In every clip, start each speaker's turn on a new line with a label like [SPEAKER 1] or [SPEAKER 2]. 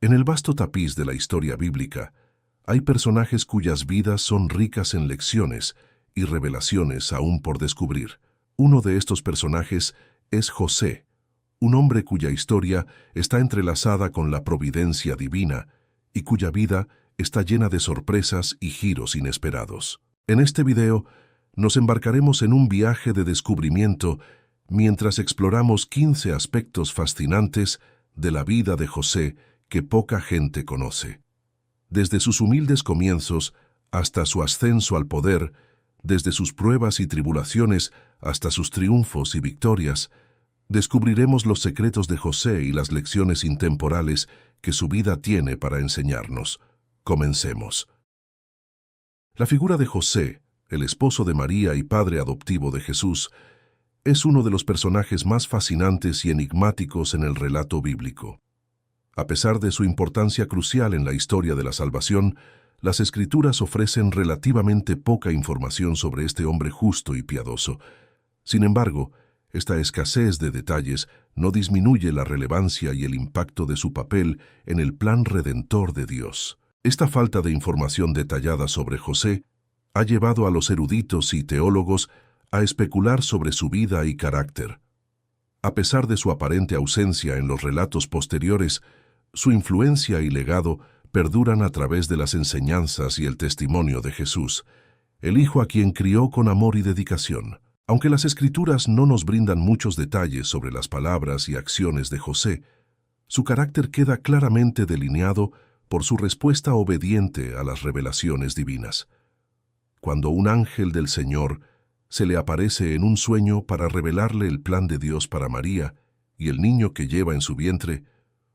[SPEAKER 1] En el vasto tapiz de la historia bíblica, hay personajes cuyas vidas son ricas en lecciones y revelaciones aún por descubrir. Uno de estos personajes es José, un hombre cuya historia está entrelazada con la providencia divina y cuya vida está llena de sorpresas y giros inesperados. En este video, nos embarcaremos en un viaje de descubrimiento mientras exploramos 15 aspectos fascinantes de la vida de José que poca gente conoce. Desde sus humildes comienzos hasta su ascenso al poder, desde sus pruebas y tribulaciones hasta sus triunfos y victorias, descubriremos los secretos de José y las lecciones intemporales que su vida tiene para enseñarnos. Comencemos. La figura de José, el esposo de María y padre adoptivo de Jesús, es uno de los personajes más fascinantes y enigmáticos en el relato bíblico. A pesar de su importancia crucial en la historia de la salvación, las Escrituras ofrecen relativamente poca información sobre este hombre justo y piadoso. Sin embargo, esta escasez de detalles no disminuye la relevancia y el impacto de su papel en el plan redentor de Dios. Esta falta de información detallada sobre José ha llevado a los eruditos y teólogos a especular sobre su vida y carácter. A pesar de su aparente ausencia en los relatos posteriores, su influencia y legado perduran a través de las enseñanzas y el testimonio de Jesús, el Hijo a quien crió con amor y dedicación. Aunque las Escrituras no nos brindan muchos detalles sobre las palabras y acciones de José, su carácter queda claramente delineado por su respuesta obediente a las revelaciones divinas. Cuando un ángel del Señor se le aparece en un sueño para revelarle el plan de Dios para María y el niño que lleva en su vientre,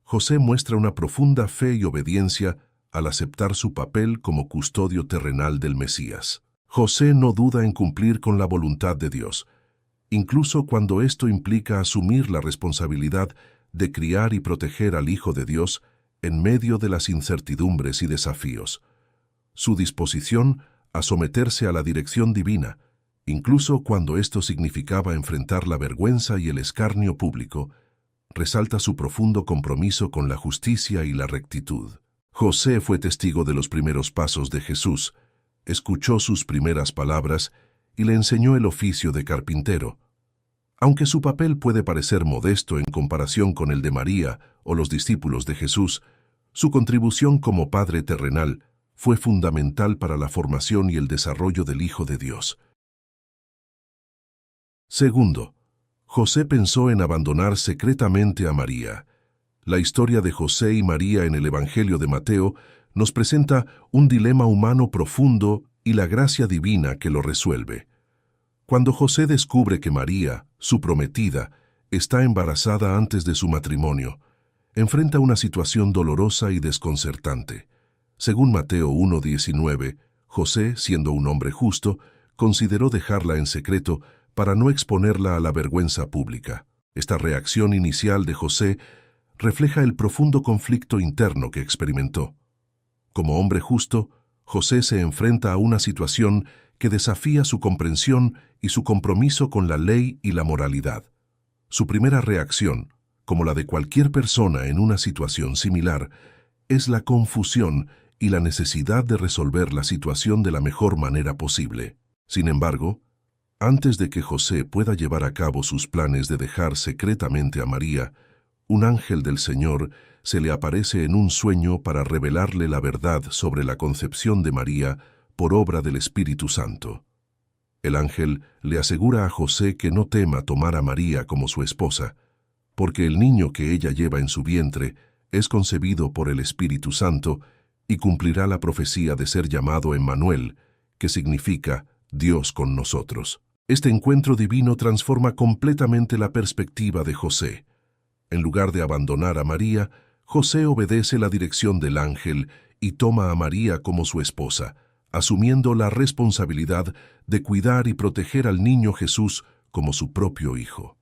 [SPEAKER 1] José muestra una profunda fe y obediencia al aceptar su papel como custodio terrenal del Mesías. José no duda en cumplir con la voluntad de Dios, incluso cuando esto implica asumir la responsabilidad de criar y proteger al Hijo de Dios en medio de las incertidumbres y desafíos. Su disposición a someterse a la dirección divina, incluso cuando esto significaba enfrentar la vergüenza y el escarnio público, resalta su profundo compromiso con la justicia y la rectitud. José fue testigo de los primeros pasos de Jesús, escuchó sus primeras palabras y le enseñó el oficio de carpintero. Aunque su papel puede parecer modesto en comparación con el de María o los discípulos de Jesús, su contribución como Padre terrenal fue fundamental para la formación y el desarrollo del Hijo de Dios. Segundo, José pensó en abandonar secretamente a María. La historia de José y María en el Evangelio de Mateo nos presenta un dilema humano profundo y la gracia divina que lo resuelve. Cuando José descubre que María, su prometida, está embarazada antes de su matrimonio, enfrenta una situación dolorosa y desconcertante. Según Mateo 1:19, José, siendo un hombre justo, consideró dejarla en secreto para no exponerla a la vergüenza pública. Esta reacción inicial de José refleja el profundo conflicto interno que experimentó. Como hombre justo, José se enfrenta a una situación que desafía su comprensión y su compromiso con la ley y la moralidad. Su primera reacción, como la de cualquier persona en una situación similar, es la confusión y la necesidad de resolver la situación de la mejor manera posible. Sin embargo, antes de que José pueda llevar a cabo sus planes de dejar secretamente a María, un ángel del Señor se le aparece en un sueño para revelarle la verdad sobre la concepción de María por obra del Espíritu Santo. El ángel le asegura a José que no tema tomar a María como su esposa, porque el niño que ella lleva en su vientre es concebido por el Espíritu Santo y cumplirá la profecía de ser llamado Emmanuel, que significa Dios con nosotros. Este encuentro divino transforma completamente la perspectiva de José. En lugar de abandonar a María, José obedece la dirección del ángel y toma a María como su esposa, asumiendo la responsabilidad de cuidar y proteger al niño Jesús como su propio hijo.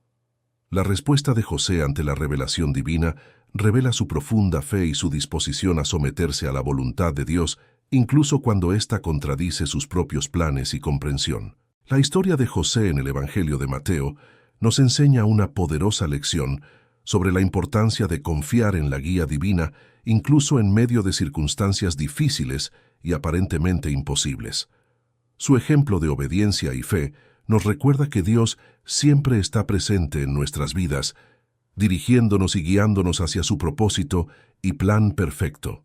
[SPEAKER 1] La respuesta de José ante la revelación divina revela su profunda fe y su disposición a someterse a la voluntad de Dios, incluso cuando ésta contradice sus propios planes y comprensión. La historia de José en el Evangelio de Mateo nos enseña una poderosa lección sobre la importancia de confiar en la guía divina, incluso en medio de circunstancias difíciles y aparentemente imposibles. Su ejemplo de obediencia y fe nos recuerda que Dios siempre está presente en nuestras vidas, dirigiéndonos y guiándonos hacia su propósito y plan perfecto.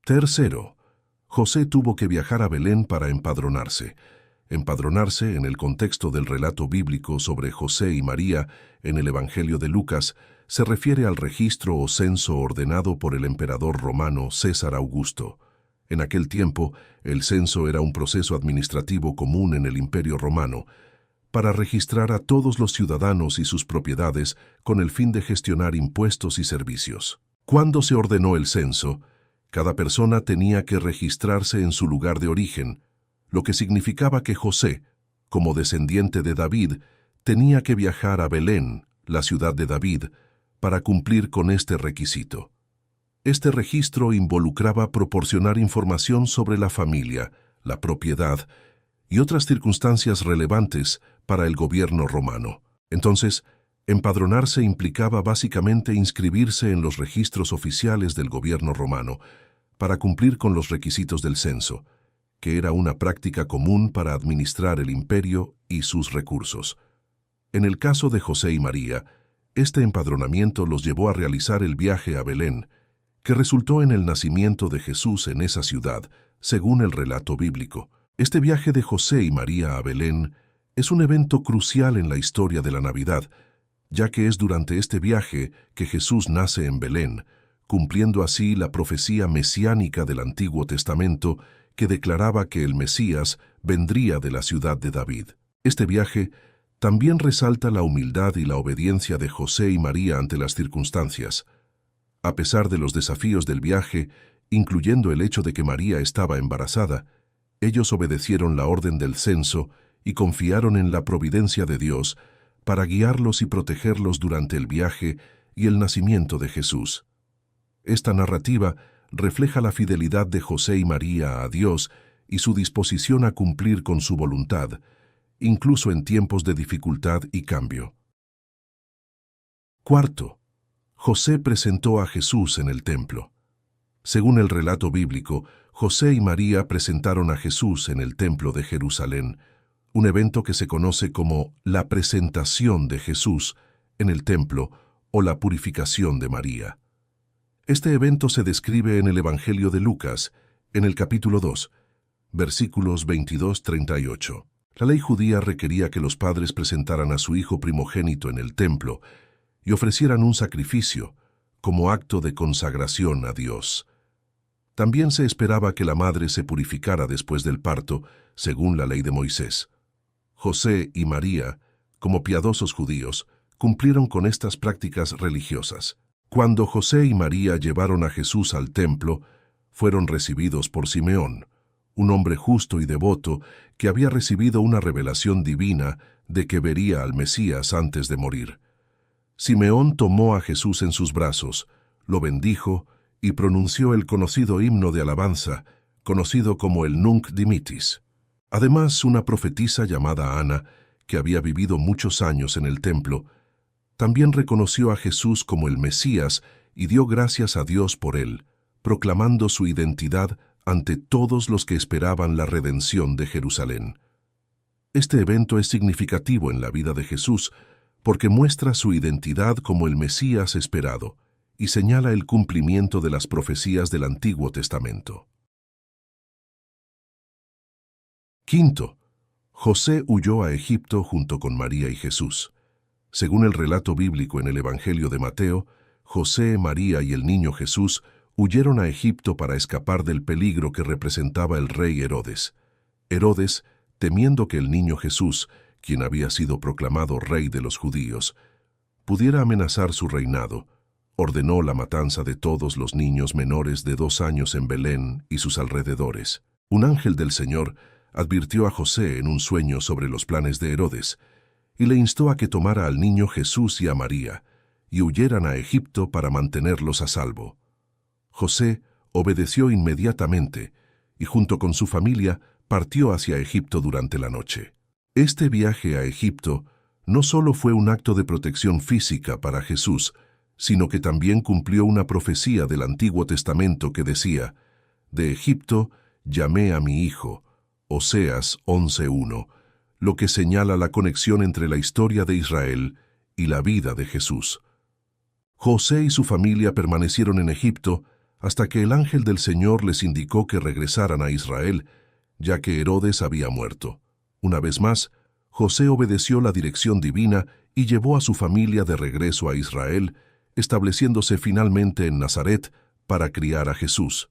[SPEAKER 1] Tercero, José tuvo que viajar a Belén para empadronarse. Empadronarse, en el contexto del relato bíblico sobre José y María en el Evangelio de Lucas, se refiere al registro o censo ordenado por el emperador romano César Augusto. En aquel tiempo, el censo era un proceso administrativo común en el Imperio Romano, para registrar a todos los ciudadanos y sus propiedades con el fin de gestionar impuestos y servicios. Cuando se ordenó el censo, cada persona tenía que registrarse en su lugar de origen, lo que significaba que José, como descendiente de David, tenía que viajar a Belén, la ciudad de David, para cumplir con este requisito. Este registro involucraba proporcionar información sobre la familia, la propiedad y otras circunstancias relevantes para el gobierno romano. Entonces, empadronarse implicaba básicamente inscribirse en los registros oficiales del gobierno romano para cumplir con los requisitos del censo, que era una práctica común para administrar el imperio y sus recursos. En el caso de José y María, este empadronamiento los llevó a realizar el viaje a Belén, que resultó en el nacimiento de Jesús en esa ciudad, según el relato bíblico. Este viaje de José y María a Belén es un evento crucial en la historia de la Navidad, ya que es durante este viaje que Jesús nace en Belén, cumpliendo así la profecía mesiánica del Antiguo Testamento que declaraba que el Mesías vendría de la ciudad de David. Este viaje también resalta la humildad y la obediencia de José y María ante las circunstancias. A pesar de los desafíos del viaje, incluyendo el hecho de que María estaba embarazada, ellos obedecieron la orden del censo y confiaron en la providencia de Dios para guiarlos y protegerlos durante el viaje y el nacimiento de Jesús. Esta narrativa refleja la fidelidad de José y María a Dios y su disposición a cumplir con su voluntad, incluso en tiempos de dificultad y cambio. Cuarto, José presentó a Jesús en el templo. Según el relato bíblico, José y María presentaron a Jesús en el templo de Jerusalén, un evento que se conoce como la presentación de Jesús en el templo o la purificación de María. Este evento se describe en el Evangelio de Lucas, en el capítulo 2, versículos 22-38. La ley judía requería que los padres presentaran a su hijo primogénito en el templo y ofrecieran un sacrificio como acto de consagración a Dios. También se esperaba que la madre se purificara después del parto, según la ley de Moisés. José y María, como piadosos judíos, cumplieron con estas prácticas religiosas. Cuando José y María llevaron a Jesús al templo, fueron recibidos por Simeón, un hombre justo y devoto que había recibido una revelación divina de que vería al Mesías antes de morir. Simeón tomó a Jesús en sus brazos, lo bendijo y pronunció el conocido himno de alabanza, conocido como el Nunc Dimittis. Además, una profetisa llamada Ana, que había vivido muchos años en el templo, también reconoció a Jesús como el Mesías y dio gracias a Dios por él, proclamando su identidad ante todos los que esperaban la redención de Jerusalén. Este evento es significativo en la vida de Jesús porque muestra su identidad como el Mesías esperado y señala el cumplimiento de las profecías del Antiguo Testamento. Quinto, José huyó a Egipto junto con María y Jesús. Según el relato bíblico en el Evangelio de Mateo, José, María y el niño Jesús huyeron a Egipto para escapar del peligro que representaba el rey Herodes. Herodes, temiendo que el niño Jesús, quien había sido proclamado rey de los judíos, pudiera amenazar su reinado, ordenó la matanza de todos los niños menores de 2 años en Belén y sus alrededores. Un ángel del Señor advirtió a José en un sueño sobre los planes de Herodes, y le instó a que tomara al niño Jesús y a María, y huyeran a Egipto para mantenerlos a salvo. José obedeció inmediatamente, y junto con su familia partió hacia Egipto durante la noche. Este viaje a Egipto no solo fue un acto de protección física para Jesús, sino que también cumplió una profecía del Antiguo Testamento que decía: «De Egipto llamé a mi hijo», Oseas 11:1, lo que señala la conexión entre la historia de Israel y la vida de Jesús. José y su familia permanecieron en Egipto hasta que el ángel del Señor les indicó que regresaran a Israel, ya que Herodes había muerto. Una vez más, José obedeció la dirección divina y llevó a su familia de regreso a Israel, estableciéndose finalmente en Nazaret para criar a Jesús.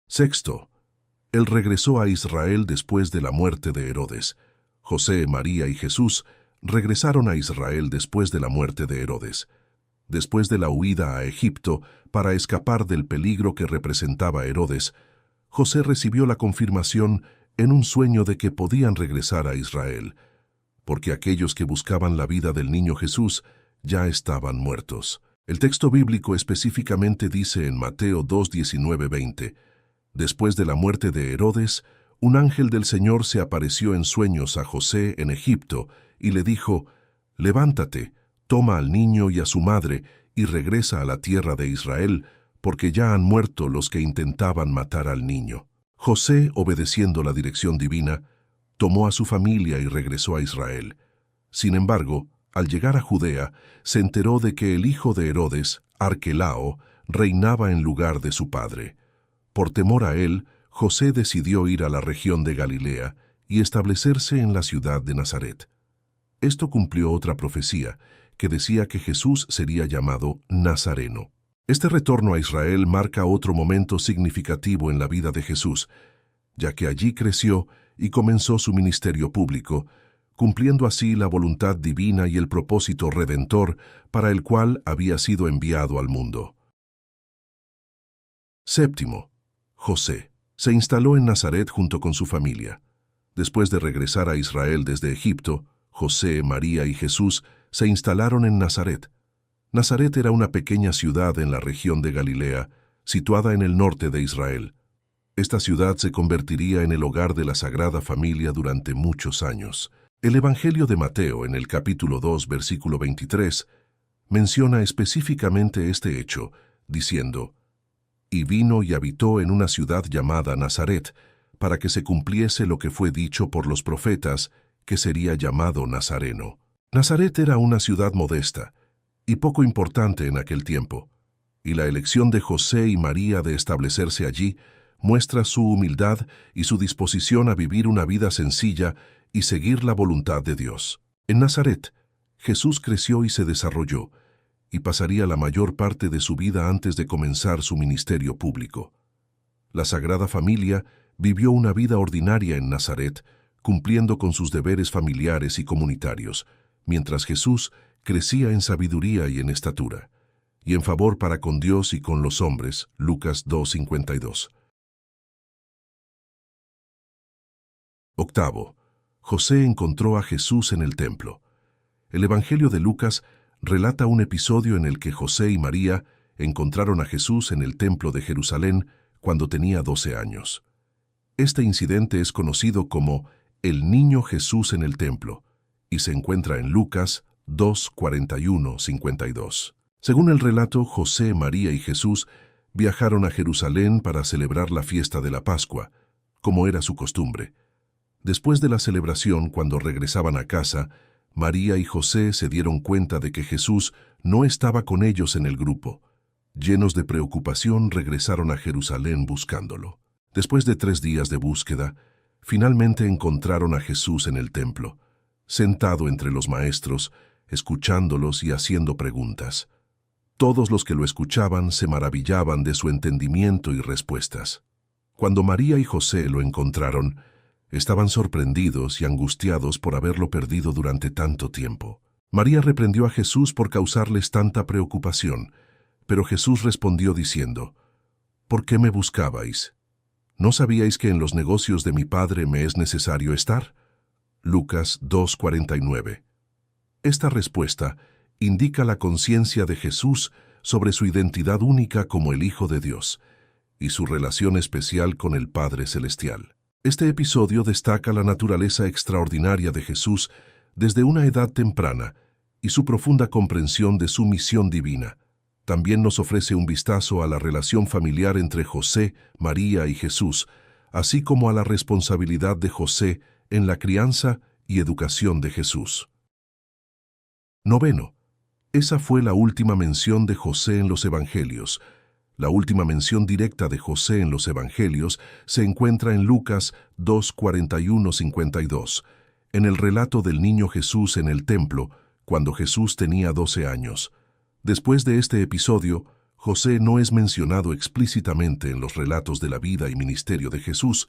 [SPEAKER 1] Sexto, él regresó a Israel después de la muerte de Herodes. José, María y Jesús regresaron a Israel después de la muerte de Herodes. Después de la huida a Egipto para escapar del peligro que representaba Herodes, José recibió la confirmación en un sueño de que podían regresar a Israel, porque aquellos que buscaban la vida del niño Jesús ya estaban muertos. El texto bíblico específicamente dice en Mateo 2:19-20, «Después de la muerte de Herodes, un ángel del Señor se apareció en sueños a José en Egipto y le dijo: «Levántate, toma al niño y a su madre y regresa a la tierra de Israel, porque ya han muerto los que intentaban matar al niño». José, obedeciendo la dirección divina, tomó a su familia y regresó a Israel. Sin embargo, al llegar a Judea, se enteró de que el hijo de Herodes, Arquelao, reinaba en lugar de su padre. Por temor a él, José decidió ir a la región de Galilea y establecerse en la ciudad de Nazaret. Esto cumplió otra profecía, que decía que Jesús sería llamado Nazareno. Este retorno a Israel marca otro momento significativo en la vida de Jesús, ya que allí creció y comenzó su ministerio público, cumpliendo así la voluntad divina y el propósito redentor para el cual había sido enviado al mundo. Séptimo, José se instaló en Nazaret junto con su familia. Después de regresar a Israel desde Egipto, José, María y Jesús se instalaron en Nazaret. Nazaret era una pequeña ciudad en la región de Galilea, situada en el norte de Israel. Esta ciudad se convertiría en el hogar de la Sagrada Familia durante muchos años. El Evangelio de Mateo, en el capítulo 2, versículo 23, menciona específicamente este hecho, diciendo: «Y vino y habitó en una ciudad llamada Nazaret, para que se cumpliese lo que fue dicho por los profetas, que sería llamado Nazareno». Nazaret era una ciudad modesta y poco importante en aquel tiempo, y la elección de José y María de establecerse allí muestra su humildad y su disposición a vivir una vida sencilla y seguir la voluntad de Dios. En Nazaret, Jesús creció y se desarrolló, y pasaría la mayor parte de su vida antes de comenzar su ministerio público. La Sagrada Familia vivió una vida ordinaria en Nazaret, cumpliendo con sus deberes familiares y comunitarios, mientras Jesús crecía en sabiduría y en estatura, y en favor para con Dios y con los hombres. Lucas 2:52. Octavo, José encontró a Jesús en el templo. El Evangelio de Lucas relata un episodio en el que José y María encontraron a Jesús en el templo de Jerusalén cuando tenía 12 años. Este incidente es conocido como el niño Jesús en el templo y se encuentra en Lucas 2:41-52. Según el relato, José, María y Jesús viajaron a Jerusalén para celebrar la fiesta de la Pascua, como era su costumbre. Después de la celebración, cuando regresaban a casa, María y José se dieron cuenta de que Jesús no estaba con ellos en el grupo. Llenos de preocupación, regresaron a Jerusalén buscándolo. Después de 3 días de búsqueda, finalmente encontraron a Jesús en el templo, sentado entre los maestros, escuchándolos y haciendo preguntas. Todos los que lo escuchaban se maravillaban de su entendimiento y respuestas. Cuando María y José lo encontraron, estaban sorprendidos y angustiados por haberlo perdido durante tanto tiempo. María reprendió a Jesús por causarles tanta preocupación, pero Jesús respondió diciendo: «¿Por qué me buscabais? ¿No sabíais que en los negocios de mi Padre me es necesario estar?». Lucas 2:49. Esta respuesta indica la conciencia de Jesús sobre su identidad única como el Hijo de Dios y su relación especial con el Padre Celestial. Este episodio destaca la naturaleza extraordinaria de Jesús desde una edad temprana y su profunda comprensión de su misión divina. También nos ofrece un vistazo a la relación familiar entre José, María y Jesús, así como a la responsabilidad de José en la crianza y educación de Jesús. Noveno. Esa fue la última mención de José en los Evangelios. La última mención directa de José en los Evangelios se encuentra en Lucas 2:41-52, en el relato del niño Jesús en el templo, cuando Jesús tenía 12 años. Después de este episodio, José no es mencionado explícitamente en los relatos de la vida y ministerio de Jesús,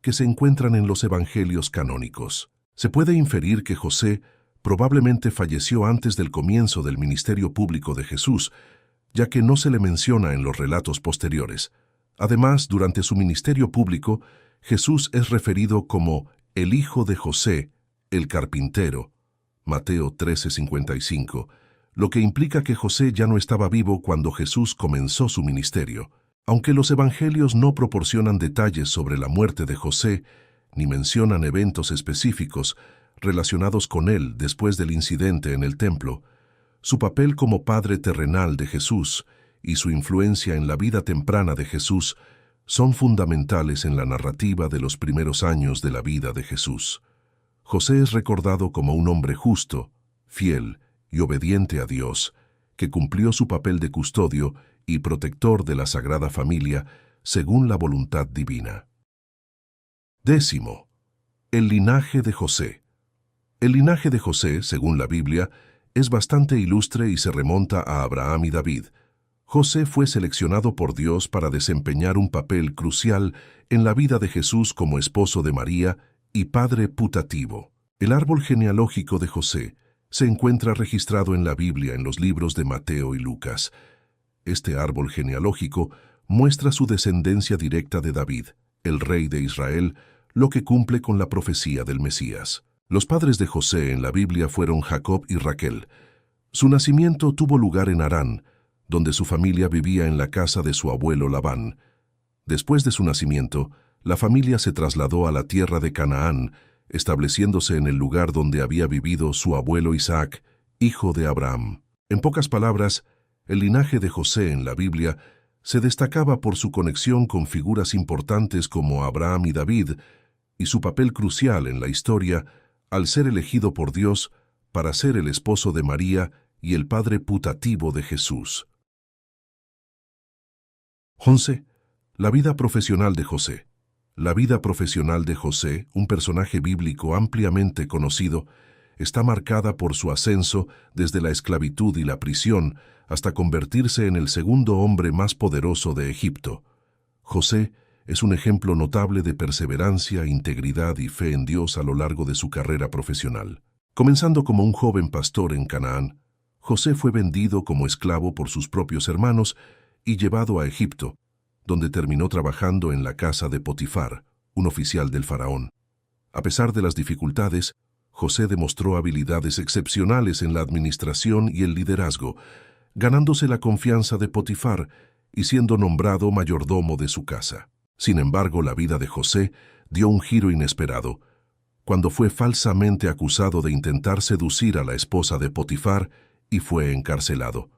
[SPEAKER 1] que se encuentran en los Evangelios canónicos. Se puede inferir que José probablemente falleció antes del comienzo del ministerio público de Jesús, ya que no se le menciona en los relatos posteriores. Además, durante su ministerio público, Jesús es referido como el hijo de José, el carpintero, Mateo 13:55, lo que implica que José ya no estaba vivo cuando Jesús comenzó su ministerio. Aunque los evangelios no proporcionan detalles sobre la muerte de José, ni mencionan eventos específicos relacionados con él después del incidente en el templo, su papel como padre terrenal de Jesús y su influencia en la vida temprana de Jesús son fundamentales en la narrativa de los primeros años de la vida de Jesús. José es recordado como un hombre justo, fiel y obediente a Dios, que cumplió su papel de custodio y protector de la Sagrada Familia según la voluntad divina. Décimo. El linaje de José. El linaje de José, según la Biblia, es bastante ilustre y se remonta a Abraham y David. José fue seleccionado por Dios para desempeñar un papel crucial en la vida de Jesús como esposo de María y padre putativo. El árbol genealógico de José se encuentra registrado en la Biblia en los libros de Mateo y Lucas. Este árbol genealógico muestra su descendencia directa de David, el rey de Israel, lo que cumple con la profecía del Mesías. Los padres de José en la Biblia fueron Jacob y Raquel. Su nacimiento tuvo lugar en Harán, donde su familia vivía en la casa de su abuelo Labán. Después de su nacimiento, la familia se trasladó a la tierra de Canaán, estableciéndose en el lugar donde había vivido su abuelo Isaac, hijo de Abraham. En pocas palabras, el linaje de José en la Biblia se destacaba por su conexión con figuras importantes como Abraham y David, y su papel crucial en la historia al ser elegido por Dios para ser el esposo de María y el padre putativo de Jesús. 11. La vida profesional de José. La vida profesional de José, un personaje bíblico ampliamente conocido, está marcada por su ascenso desde la esclavitud y la prisión hasta convertirse en el segundo hombre más poderoso de Egipto. José es un ejemplo notable de perseverancia, integridad y fe en Dios a lo largo de su carrera profesional. Comenzando como un joven pastor en Canaán, José fue vendido como esclavo por sus propios hermanos y llevado a Egipto, donde terminó trabajando en la casa de Potifar, un oficial del faraón. A pesar de las dificultades, José demostró habilidades excepcionales en la administración y el liderazgo, ganándose la confianza de Potifar y siendo nombrado mayordomo de su casa. Sin embargo, la vida de José dio un giro inesperado, cuando fue falsamente acusado de intentar seducir a la esposa de Potifar y fue encarcelado.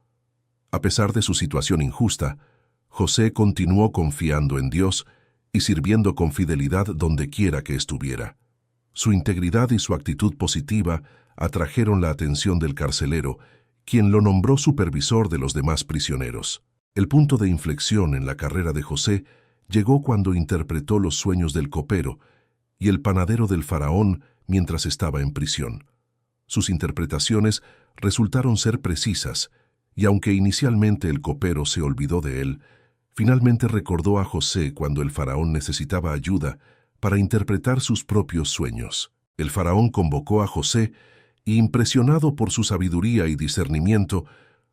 [SPEAKER 1] A pesar de su situación injusta, José continuó confiando en Dios y sirviendo con fidelidad donde quiera que estuviera. Su integridad y su actitud positiva atrajeron la atención del carcelero, quien lo nombró supervisor de los demás prisioneros. El punto de inflexión en la carrera de José llegó cuando interpretó los sueños del copero y el panadero del faraón mientras estaba en prisión. Sus interpretaciones resultaron ser precisas, y aunque inicialmente el copero se olvidó de él, finalmente recordó a José cuando el faraón necesitaba ayuda para interpretar sus propios sueños. El faraón convocó a José y, impresionado por su sabiduría y discernimiento,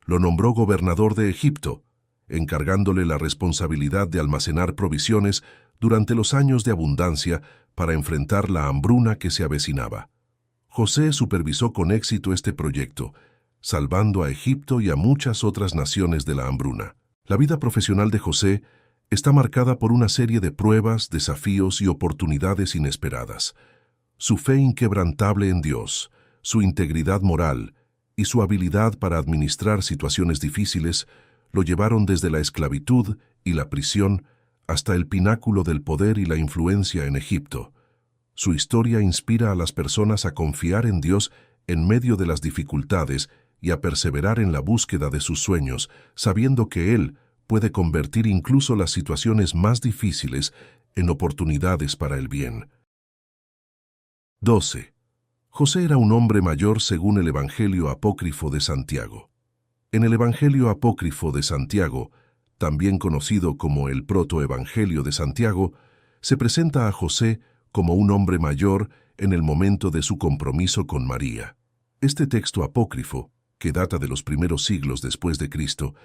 [SPEAKER 1] lo nombró gobernador de Egipto, encargándole la responsabilidad de almacenar provisiones durante los años de abundancia para enfrentar la hambruna que se avecinaba. José supervisó con éxito este proyecto, salvando a Egipto y a muchas otras naciones de la hambruna. La vida profesional de José está marcada por una serie de pruebas, desafíos y oportunidades inesperadas. Su fe inquebrantable en Dios, su integridad moral y su habilidad para administrar situaciones difíciles lo llevaron desde la esclavitud y la prisión hasta el pináculo del poder y la influencia en Egipto. Su historia inspira a las personas a confiar en Dios en medio de las dificultades y a perseverar en la búsqueda de sus sueños, sabiendo que Él puede convertir incluso las situaciones más difíciles en oportunidades para el bien. 12. José era un hombre mayor según el Evangelio apócrifo de Santiago. En el Evangelio apócrifo de Santiago, también conocido como el Protoevangelio de Santiago, se presenta a José como un hombre mayor en el momento de su compromiso con María. Este texto apócrifo, que data de los primeros siglos después de Cristo,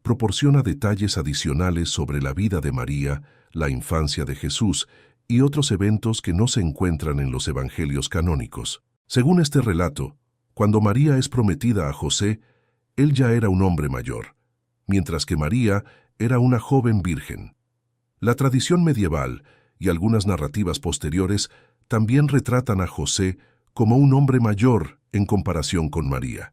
[SPEAKER 1] proporciona detalles adicionales sobre la vida de María, la infancia de Jesús y otros eventos que no se encuentran en los evangelios canónicos. Según este relato, cuando María es prometida a José, él ya era un hombre mayor, mientras que María era una joven virgen. La tradición medieval y algunas narrativas posteriores también retratan a José como un hombre mayor en comparación con María.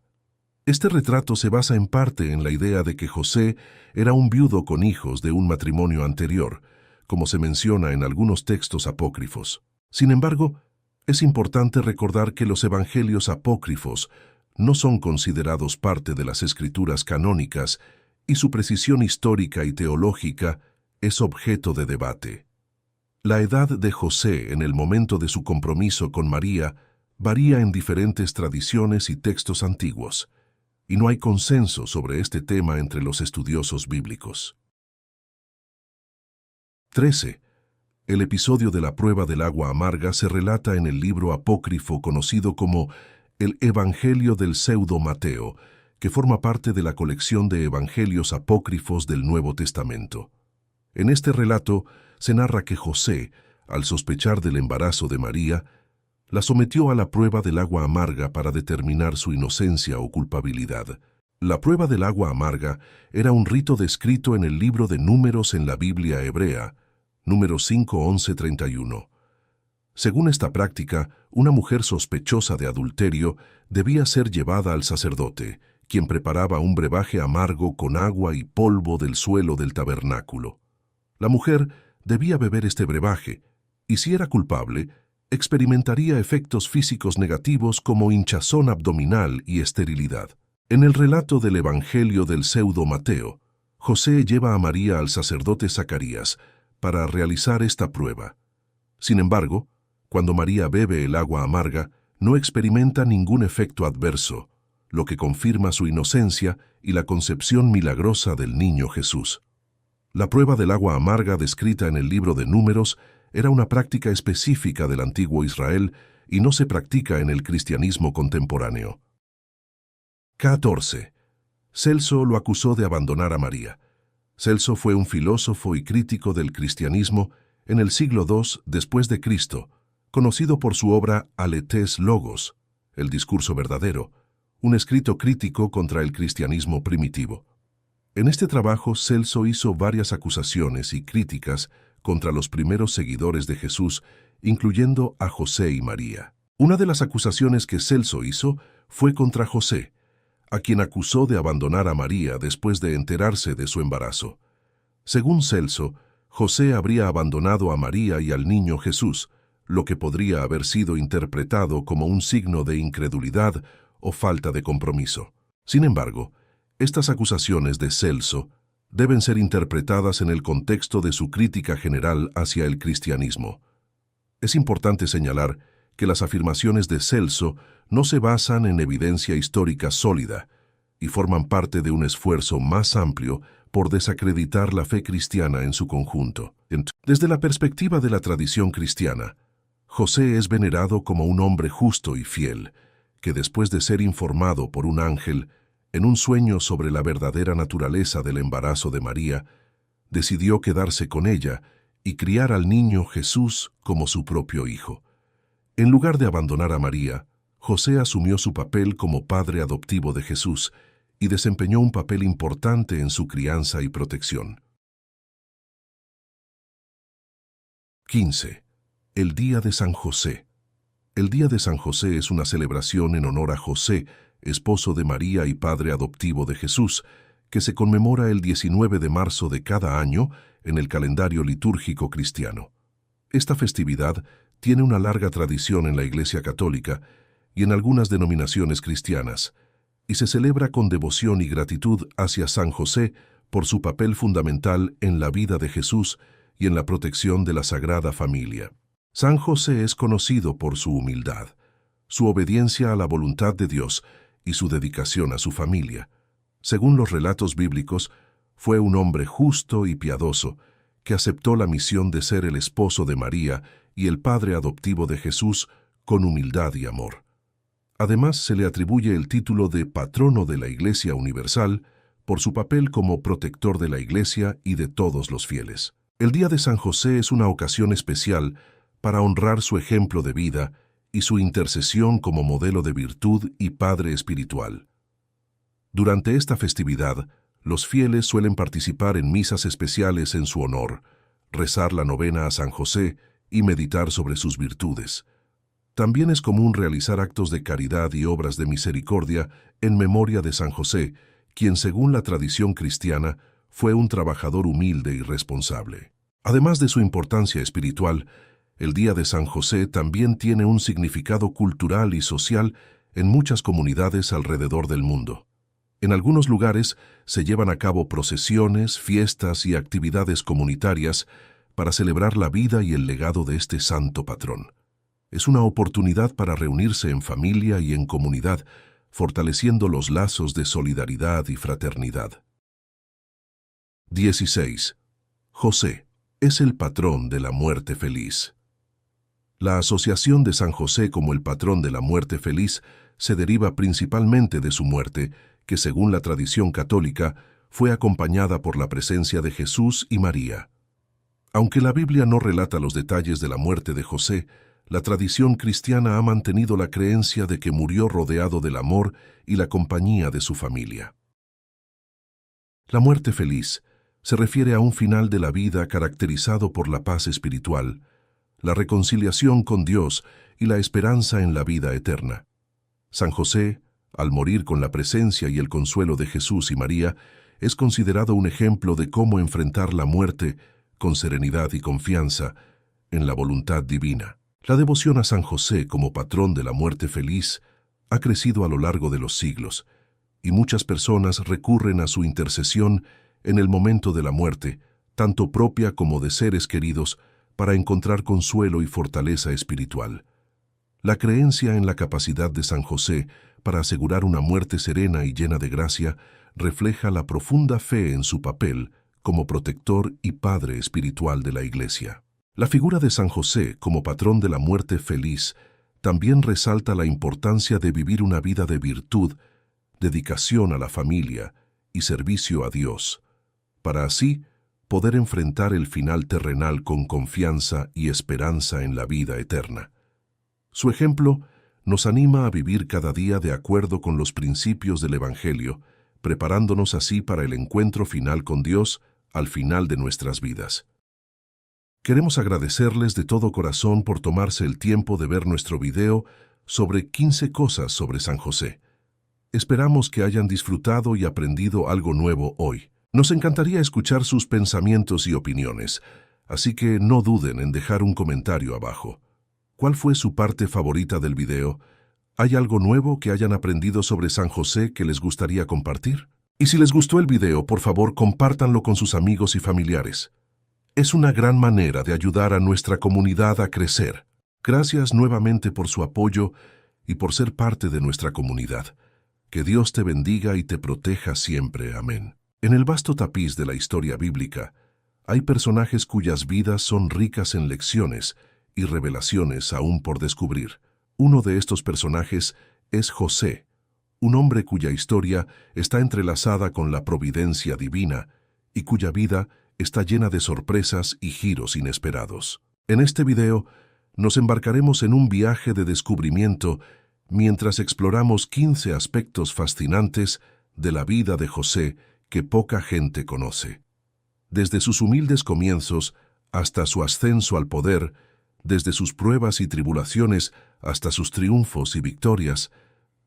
[SPEAKER 1] Este retrato se basa en parte en la idea de que José era un viudo con hijos de un matrimonio anterior, como se menciona en algunos textos apócrifos. Sin embargo, es importante recordar que los evangelios apócrifos no son considerados parte de las escrituras canónicas y su precisión histórica y teológica es objeto de debate. La edad de José en el momento de su compromiso con María varía en diferentes tradiciones y textos antiguos, y no hay consenso sobre este tema entre los estudiosos bíblicos. 13. El episodio de la prueba del agua amarga se relata en el libro apócrifo conocido como el Evangelio del Pseudo Mateo, que forma parte de la colección de evangelios apócrifos del Nuevo Testamento. En este relato se narra que José, al sospechar del embarazo de María, la sometió a la prueba del agua amarga para determinar su inocencia o culpabilidad. La prueba del agua amarga era un rito descrito en el libro de Números en la Biblia hebrea, Números 5, 11, 31. Según esta práctica, una mujer sospechosa de adulterio debía ser llevada al sacerdote, quien preparaba un brebaje amargo con agua y polvo del suelo del tabernáculo. La mujer debía beber este brebaje, y si era culpable, experimentaría efectos físicos negativos como hinchazón abdominal y esterilidad. En el relato del Evangelio del Pseudo Mateo, José lleva a María al sacerdote Zacarías para realizar esta prueba. Sin embargo, cuando María bebe el agua amarga, no experimenta ningún efecto adverso, lo que confirma su inocencia y la concepción milagrosa del niño Jesús. La prueba del agua amarga descrita en el libro de Números era una práctica específica del antiguo Israel y no se practica en el cristianismo contemporáneo. 14. Celso lo acusó de abandonar a María. Celso fue un filósofo y crítico del cristianismo en el siglo II después de Cristo, conocido por su obra Aletes Logos, el discurso verdadero, un escrito crítico contra el cristianismo primitivo. En este trabajo, Celso hizo varias acusaciones y críticas contra los primeros seguidores de Jesús, incluyendo a José y María. Una de las acusaciones que Celso hizo fue contra José, a quien acusó de abandonar a María después de enterarse de su embarazo. Según Celso, José habría abandonado a María y al niño Jesús, lo que podría haber sido interpretado como un signo de incredulidad o falta de compromiso. Sin embargo, estas acusaciones de Celso deben ser interpretadas en el contexto de su crítica general hacia el cristianismo. Es importante señalar que las afirmaciones de Celso no se basan en evidencia histórica sólida y forman parte de un esfuerzo más amplio por desacreditar la fe cristiana en su conjunto. Desde la perspectiva de la tradición cristiana, José es venerado como un hombre justo y fiel, que después de ser informado por un ángel en un sueño sobre la verdadera naturaleza del embarazo de María, decidió quedarse con ella y criar al niño Jesús como su propio hijo. En lugar de abandonar a María, José asumió su papel como padre adoptivo de Jesús y desempeñó un papel importante en su crianza y protección. 15. El Día de San José. El Día de San José es una celebración en honor a José, esposo de María y padre adoptivo de Jesús, que se conmemora el 19 de marzo de cada año en el calendario litúrgico cristiano. Esta festividad tiene una larga tradición en la Iglesia Católica y en algunas denominaciones cristianas, y se celebra con devoción y gratitud hacia San José por su papel fundamental en la vida de Jesús y en la protección de la Sagrada Familia. San José es conocido por su humildad, su obediencia a la voluntad de Dios y su dedicación a su familia. Según los relatos bíblicos, fue un hombre justo y piadoso que aceptó la misión de ser el esposo de María y el padre adoptivo de Jesús con humildad y amor. Además, se le atribuye el título de patrono de la Iglesia Universal por su papel como protector de la Iglesia y de todos los fieles. El Día de San José es una ocasión especial para honrar su ejemplo de vida y su intercesión como modelo de virtud y padre espiritual. Durante esta festividad, los fieles suelen participar en misas especiales en su honor, rezar la novena a San José y meditar sobre sus virtudes. También es común realizar actos de caridad y obras de misericordia en memoria de San José, quien, según la tradición cristiana, fue un trabajador humilde y responsable. Además de su importancia espiritual, el Día de San José también tiene un significado cultural y social en muchas comunidades alrededor del mundo. En algunos lugares se llevan a cabo procesiones, fiestas y actividades comunitarias para celebrar la vida y el legado de este santo patrón. Es una oportunidad para reunirse en familia y en comunidad, fortaleciendo los lazos de solidaridad y fraternidad. 16. José es el patrón de la muerte feliz. La asociación de San José como el patrón de la muerte feliz se deriva principalmente de su muerte, que según la tradición católica fue acompañada por la presencia de Jesús y María. Aunque la Biblia no relata los detalles de la muerte de José, la tradición cristiana ha mantenido la creencia de que murió rodeado del amor y la compañía de su familia. La muerte feliz se refiere a un final de la vida caracterizado por la paz espiritual, la reconciliación con Dios y la esperanza en la vida eterna. San José, al morir con la presencia y el consuelo de Jesús y María, es considerado un ejemplo de cómo enfrentar la muerte con serenidad y confianza en la voluntad divina. La devoción a San José como patrón de la muerte feliz ha crecido a lo largo de los siglos, y muchas personas recurren a su intercesión en el momento de la muerte, tanto propia como de seres queridos, para encontrar consuelo y fortaleza espiritual. La creencia en la capacidad de San José para asegurar una muerte serena y llena de gracia refleja la profunda fe en su papel como protector y padre espiritual de la Iglesia. La figura de San José como patrón de la muerte feliz también resalta la importancia de vivir una vida de virtud, dedicación a la familia y servicio a Dios, para así poder enfrentar el final terrenal con confianza y esperanza en la vida eterna. Su ejemplo nos anima a vivir cada día de acuerdo con los principios del Evangelio, preparándonos así para el encuentro final con Dios al final de nuestras vidas. Queremos agradecerles de todo corazón por tomarse el tiempo de ver nuestro video sobre 15 cosas sobre San José. Esperamos que hayan disfrutado y aprendido algo nuevo hoy. Nos encantaría escuchar sus pensamientos y opiniones, así que no duden en dejar un comentario abajo. ¿Cuál fue su parte favorita del video? ¿Hay algo nuevo que hayan aprendido sobre San José que les gustaría compartir? Y si les gustó el video, por favor, compártanlo con sus amigos y familiares. Es una gran manera de ayudar a nuestra comunidad a crecer. Gracias nuevamente por su apoyo y por ser parte de nuestra comunidad. Que Dios te bendiga y te proteja siempre. Amén. En el vasto tapiz de la historia bíblica, hay personajes cuyas vidas son ricas en lecciones y revelaciones aún por descubrir. Uno de estos personajes es José, un hombre cuya historia está entrelazada con la providencia divina y cuya vida está llena de sorpresas y giros inesperados. En este video nos embarcaremos en un viaje de descubrimiento mientras exploramos 15 aspectos fascinantes de la vida de José que poca gente conoce. Desde sus humildes comienzos hasta su ascenso al poder, desde sus pruebas y tribulaciones hasta sus triunfos y victorias,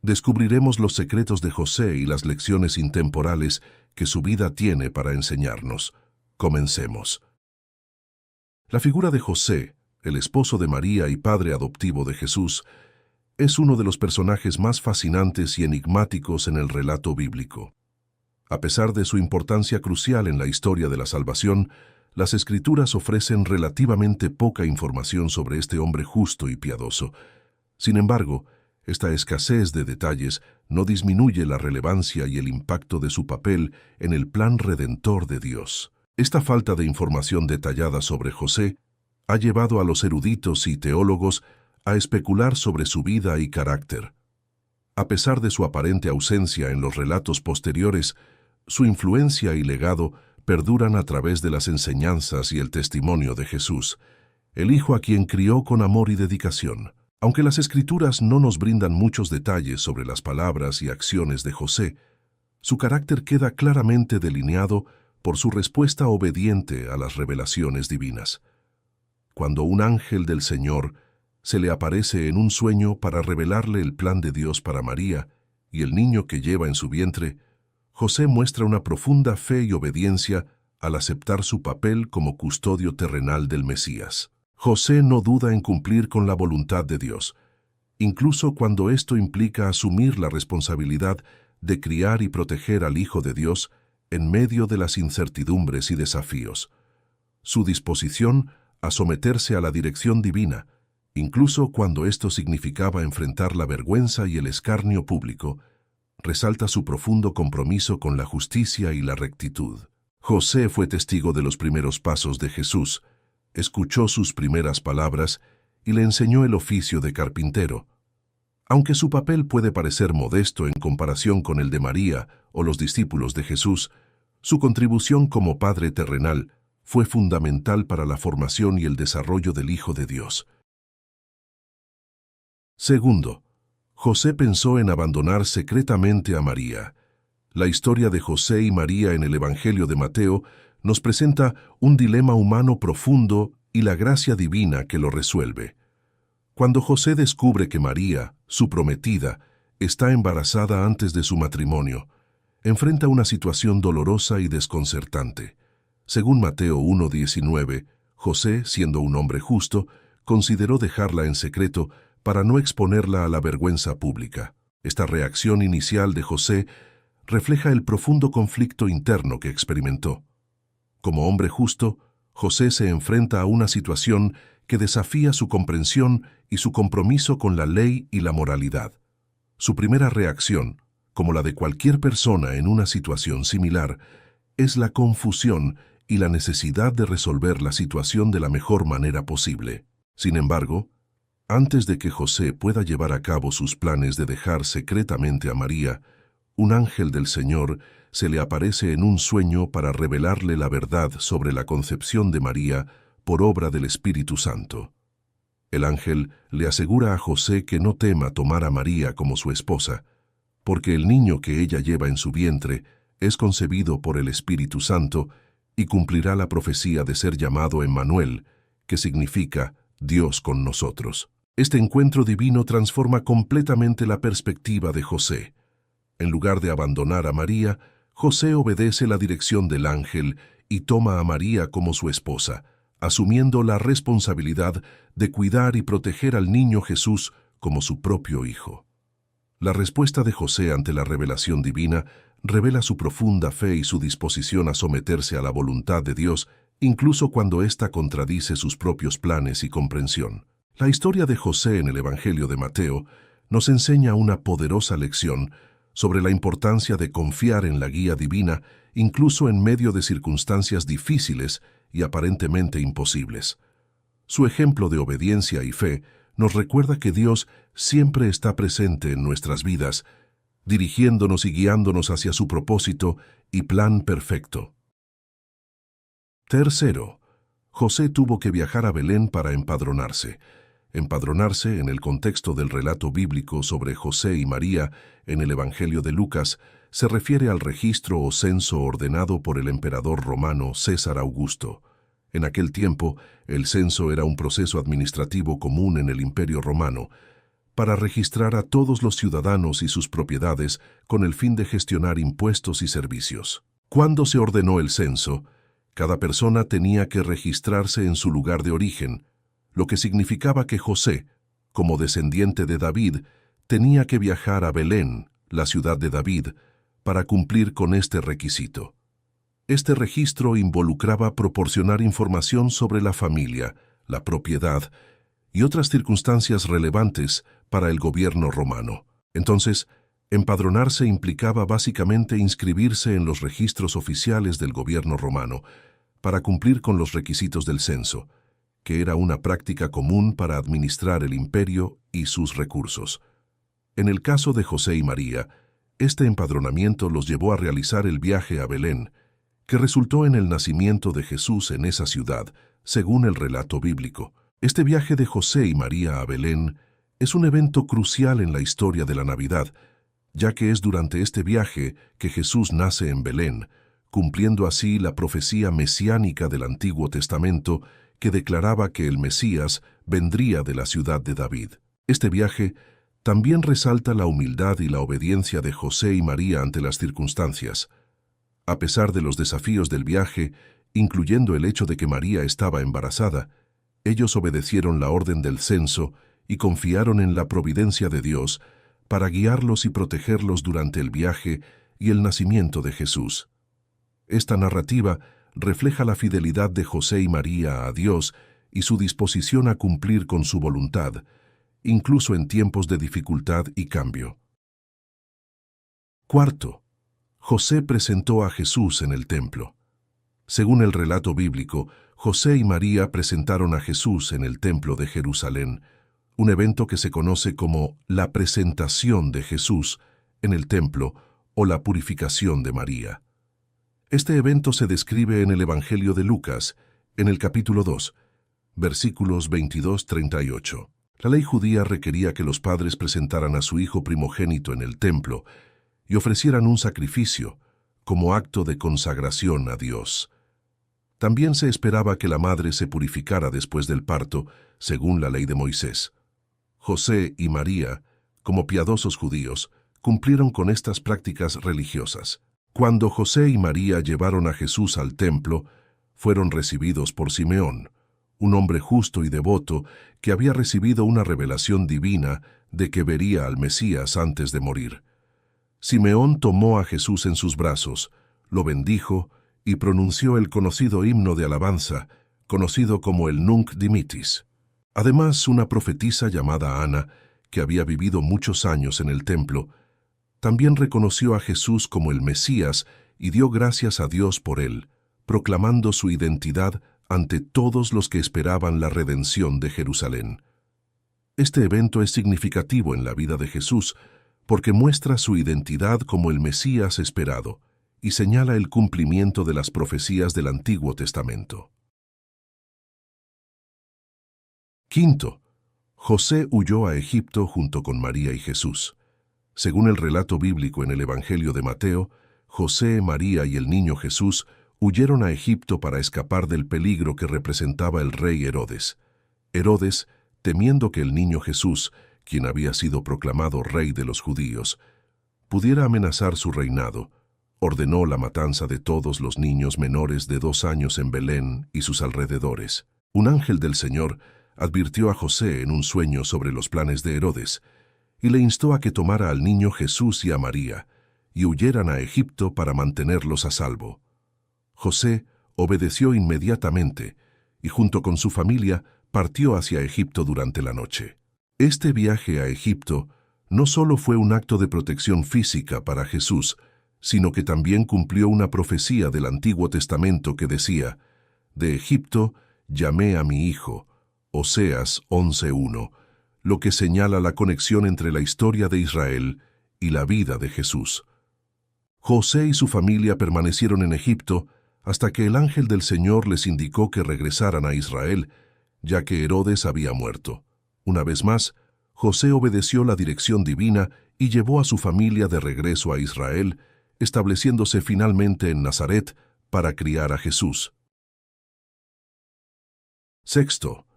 [SPEAKER 1] descubriremos los secretos de José y las lecciones intemporales que su vida tiene para enseñarnos. Comencemos. La figura de José, el esposo de María y padre adoptivo de Jesús, es uno de los personajes más fascinantes y enigmáticos en el relato bíblico. A pesar de su importancia crucial en la historia de la salvación, las Escrituras ofrecen relativamente poca información sobre este hombre justo y piadoso. Sin embargo, esta escasez de detalles no disminuye la relevancia y el impacto de su papel en el plan redentor de Dios. Esta falta de información detallada sobre José ha llevado a los eruditos y teólogos a especular sobre su vida y carácter. A pesar de su aparente ausencia en los relatos posteriores, su influencia y legado perduran a través de las enseñanzas y el testimonio de Jesús, el Hijo a quien crió con amor y dedicación. Aunque las Escrituras no nos brindan muchos detalles sobre las palabras y acciones de José, su carácter queda claramente delineado por su respuesta obediente a las revelaciones divinas. Cuando un ángel del Señor se le aparece en un sueño para revelarle el plan de Dios para María y el niño que lleva en su vientre, José muestra una profunda fe y obediencia al aceptar su papel como custodio terrenal del Mesías. José no duda en cumplir con la voluntad de Dios, incluso cuando esto implica asumir la responsabilidad de criar y proteger al Hijo de Dios en medio de las incertidumbres y desafíos. Su disposición a someterse a la dirección divina, incluso cuando esto significaba enfrentar la vergüenza y el escarnio público, resalta su profundo compromiso con la justicia y la rectitud. José fue testigo de los primeros pasos de Jesús, escuchó sus primeras palabras y le enseñó el oficio de carpintero. Aunque su papel puede parecer modesto en comparación con el de María o los discípulos de Jesús, su contribución como padre terrenal fue fundamental para la formación y el desarrollo del Hijo de Dios. Segundo, José pensó en abandonar secretamente a María. La historia de José y María en el Evangelio de Mateo nos presenta un dilema humano profundo y la gracia divina que lo resuelve. Cuando José descubre que María, su prometida, está embarazada antes de su matrimonio, enfrenta una situación dolorosa y desconcertante. Según Mateo 1:19, José, siendo un hombre justo, consideró dejarla en secreto para no exponerla a la vergüenza pública. Esta reacción inicial de José refleja el profundo conflicto interno que experimentó. Como hombre justo, José se enfrenta a una situación que desafía su comprensión y su compromiso con la ley y la moralidad. Su primera reacción, como la de cualquier persona en una situación similar, es la confusión y la necesidad de resolver la situación de la mejor manera posible. Sin embargo, antes de que José pueda llevar a cabo sus planes de dejar secretamente a María, un ángel del Señor se le aparece en un sueño para revelarle la verdad sobre la concepción de María por obra del Espíritu Santo. El ángel le asegura a José que no tema tomar a María como su esposa, porque el niño que ella lleva en su vientre es concebido por el Espíritu Santo y cumplirá la profecía de ser llamado Emmanuel, que significa Dios con nosotros. Este encuentro divino transforma completamente la perspectiva de José. En lugar de abandonar a María, José obedece la dirección del ángel y toma a María como su esposa, asumiendo la responsabilidad de cuidar y proteger al niño Jesús como su propio hijo. La respuesta de José ante la revelación divina revela su profunda fe y su disposición a someterse a la voluntad de Dios, incluso cuando ésta contradice sus propios planes y comprensión. La historia de José en el Evangelio de Mateo nos enseña una poderosa lección sobre la importancia de confiar en la guía divina, incluso en medio de circunstancias difíciles y aparentemente imposibles. Su ejemplo de obediencia y fe nos recuerda que Dios siempre está presente en nuestras vidas, dirigiéndonos y guiándonos hacia su propósito y plan perfecto. Tercero, José tuvo que viajar a Belén para empadronarse. Empadronarse, en el contexto del relato bíblico sobre José y María en el Evangelio de Lucas, se refiere al registro o censo ordenado por el emperador romano César Augusto. En aquel tiempo, el censo era un proceso administrativo común en el Imperio Romano, para registrar a todos los ciudadanos y sus propiedades con el fin de gestionar impuestos y servicios. Cuando se ordenó el censo, cada persona tenía que registrarse en su lugar de origen, lo que significaba que José, como descendiente de David, tenía que viajar a Belén, la ciudad de David, para cumplir con este requisito. Este registro involucraba proporcionar información sobre la familia, la propiedad y otras circunstancias relevantes para el gobierno romano. Entonces, empadronarse implicaba básicamente inscribirse en los registros oficiales del gobierno romano para cumplir con los requisitos del censo, que era una práctica común para administrar el imperio y sus recursos. En el caso de José y María, este empadronamiento los llevó a realizar el viaje a Belén, que resultó en el nacimiento de Jesús en esa ciudad, según el relato bíblico. Este viaje de José y María a Belén es un evento crucial en la historia de la Navidad, ya que es durante este viaje que Jesús nace en Belén, cumpliendo así la profecía mesiánica del Antiguo Testamento que declaraba que el Mesías vendría de la ciudad de David. Este viaje también resalta la humildad y la obediencia de José y María ante las circunstancias. A pesar de los desafíos del viaje, incluyendo el hecho de que María estaba embarazada, ellos obedecieron la orden del censo y confiaron en la providencia de Dios para guiarlos y protegerlos durante el viaje y el nacimiento de Jesús. Esta narrativa refleja la fidelidad de José y María a Dios y su disposición a cumplir con su voluntad, incluso en tiempos de dificultad y cambio. Cuarto, José presentó a Jesús en el templo. Según el relato bíblico, José y María presentaron a Jesús en el templo de Jerusalén, un evento que se conoce como la presentación de Jesús en el templo o la purificación de María. Este evento se describe en el Evangelio de Lucas, en el capítulo 2, versículos 22-38. La ley judía requería que los padres presentaran a su hijo primogénito en el templo y ofrecieran un sacrificio como acto de consagración a Dios. También se esperaba que la madre se purificara después del parto, según la ley de Moisés. José y María, como piadosos judíos, cumplieron con estas prácticas religiosas. Cuando José y María llevaron a Jesús al templo, fueron recibidos por Simeón, un hombre justo y devoto que había recibido una revelación divina de que vería al Mesías antes de morir. Simeón tomó a Jesús en sus brazos, lo bendijo y pronunció el conocido himno de alabanza, conocido como el Nunc Dimittis. Además, una profetisa llamada Ana, que había vivido muchos años en el templo, también reconoció a Jesús como el Mesías y dio gracias a Dios por él, proclamando su identidad ante todos los que esperaban la redención de Jerusalén. Este evento es significativo en la vida de Jesús porque muestra su identidad como el Mesías esperado y señala el cumplimiento de las profecías del Antiguo Testamento. Quinto, José huyó a Egipto junto con María y Jesús. Según el relato bíblico en el Evangelio de Mateo, José, María y el niño Jesús huyeron a Egipto para escapar del peligro que representaba el rey Herodes. Herodes, temiendo que el niño Jesús, quien había sido proclamado rey de los judíos, pudiera amenazar su reinado, ordenó la matanza de todos los niños menores de 2 años en Belén y sus alrededores. Un ángel del Señor advirtió a José en un sueño sobre los planes de Herodes y le instó a que tomara al niño Jesús y a María y huyeran a Egipto para mantenerlos a salvo. José obedeció inmediatamente y junto con su familia partió hacia Egipto durante la noche. Este viaje a Egipto no solo fue un acto de protección física para Jesús, sino que también cumplió una profecía del Antiguo Testamento que decía: «De Egipto llamé a mi hijo», Oseas 11:1, lo que señala la conexión entre la historia de Israel y la vida de Jesús. José y su familia permanecieron en Egipto hasta que el ángel del Señor les indicó que regresaran a Israel, ya que Herodes había muerto. Una vez más, José obedeció la dirección divina y llevó a su familia de regreso a Israel, estableciéndose finalmente en Nazaret para criar a Jesús. Sexto,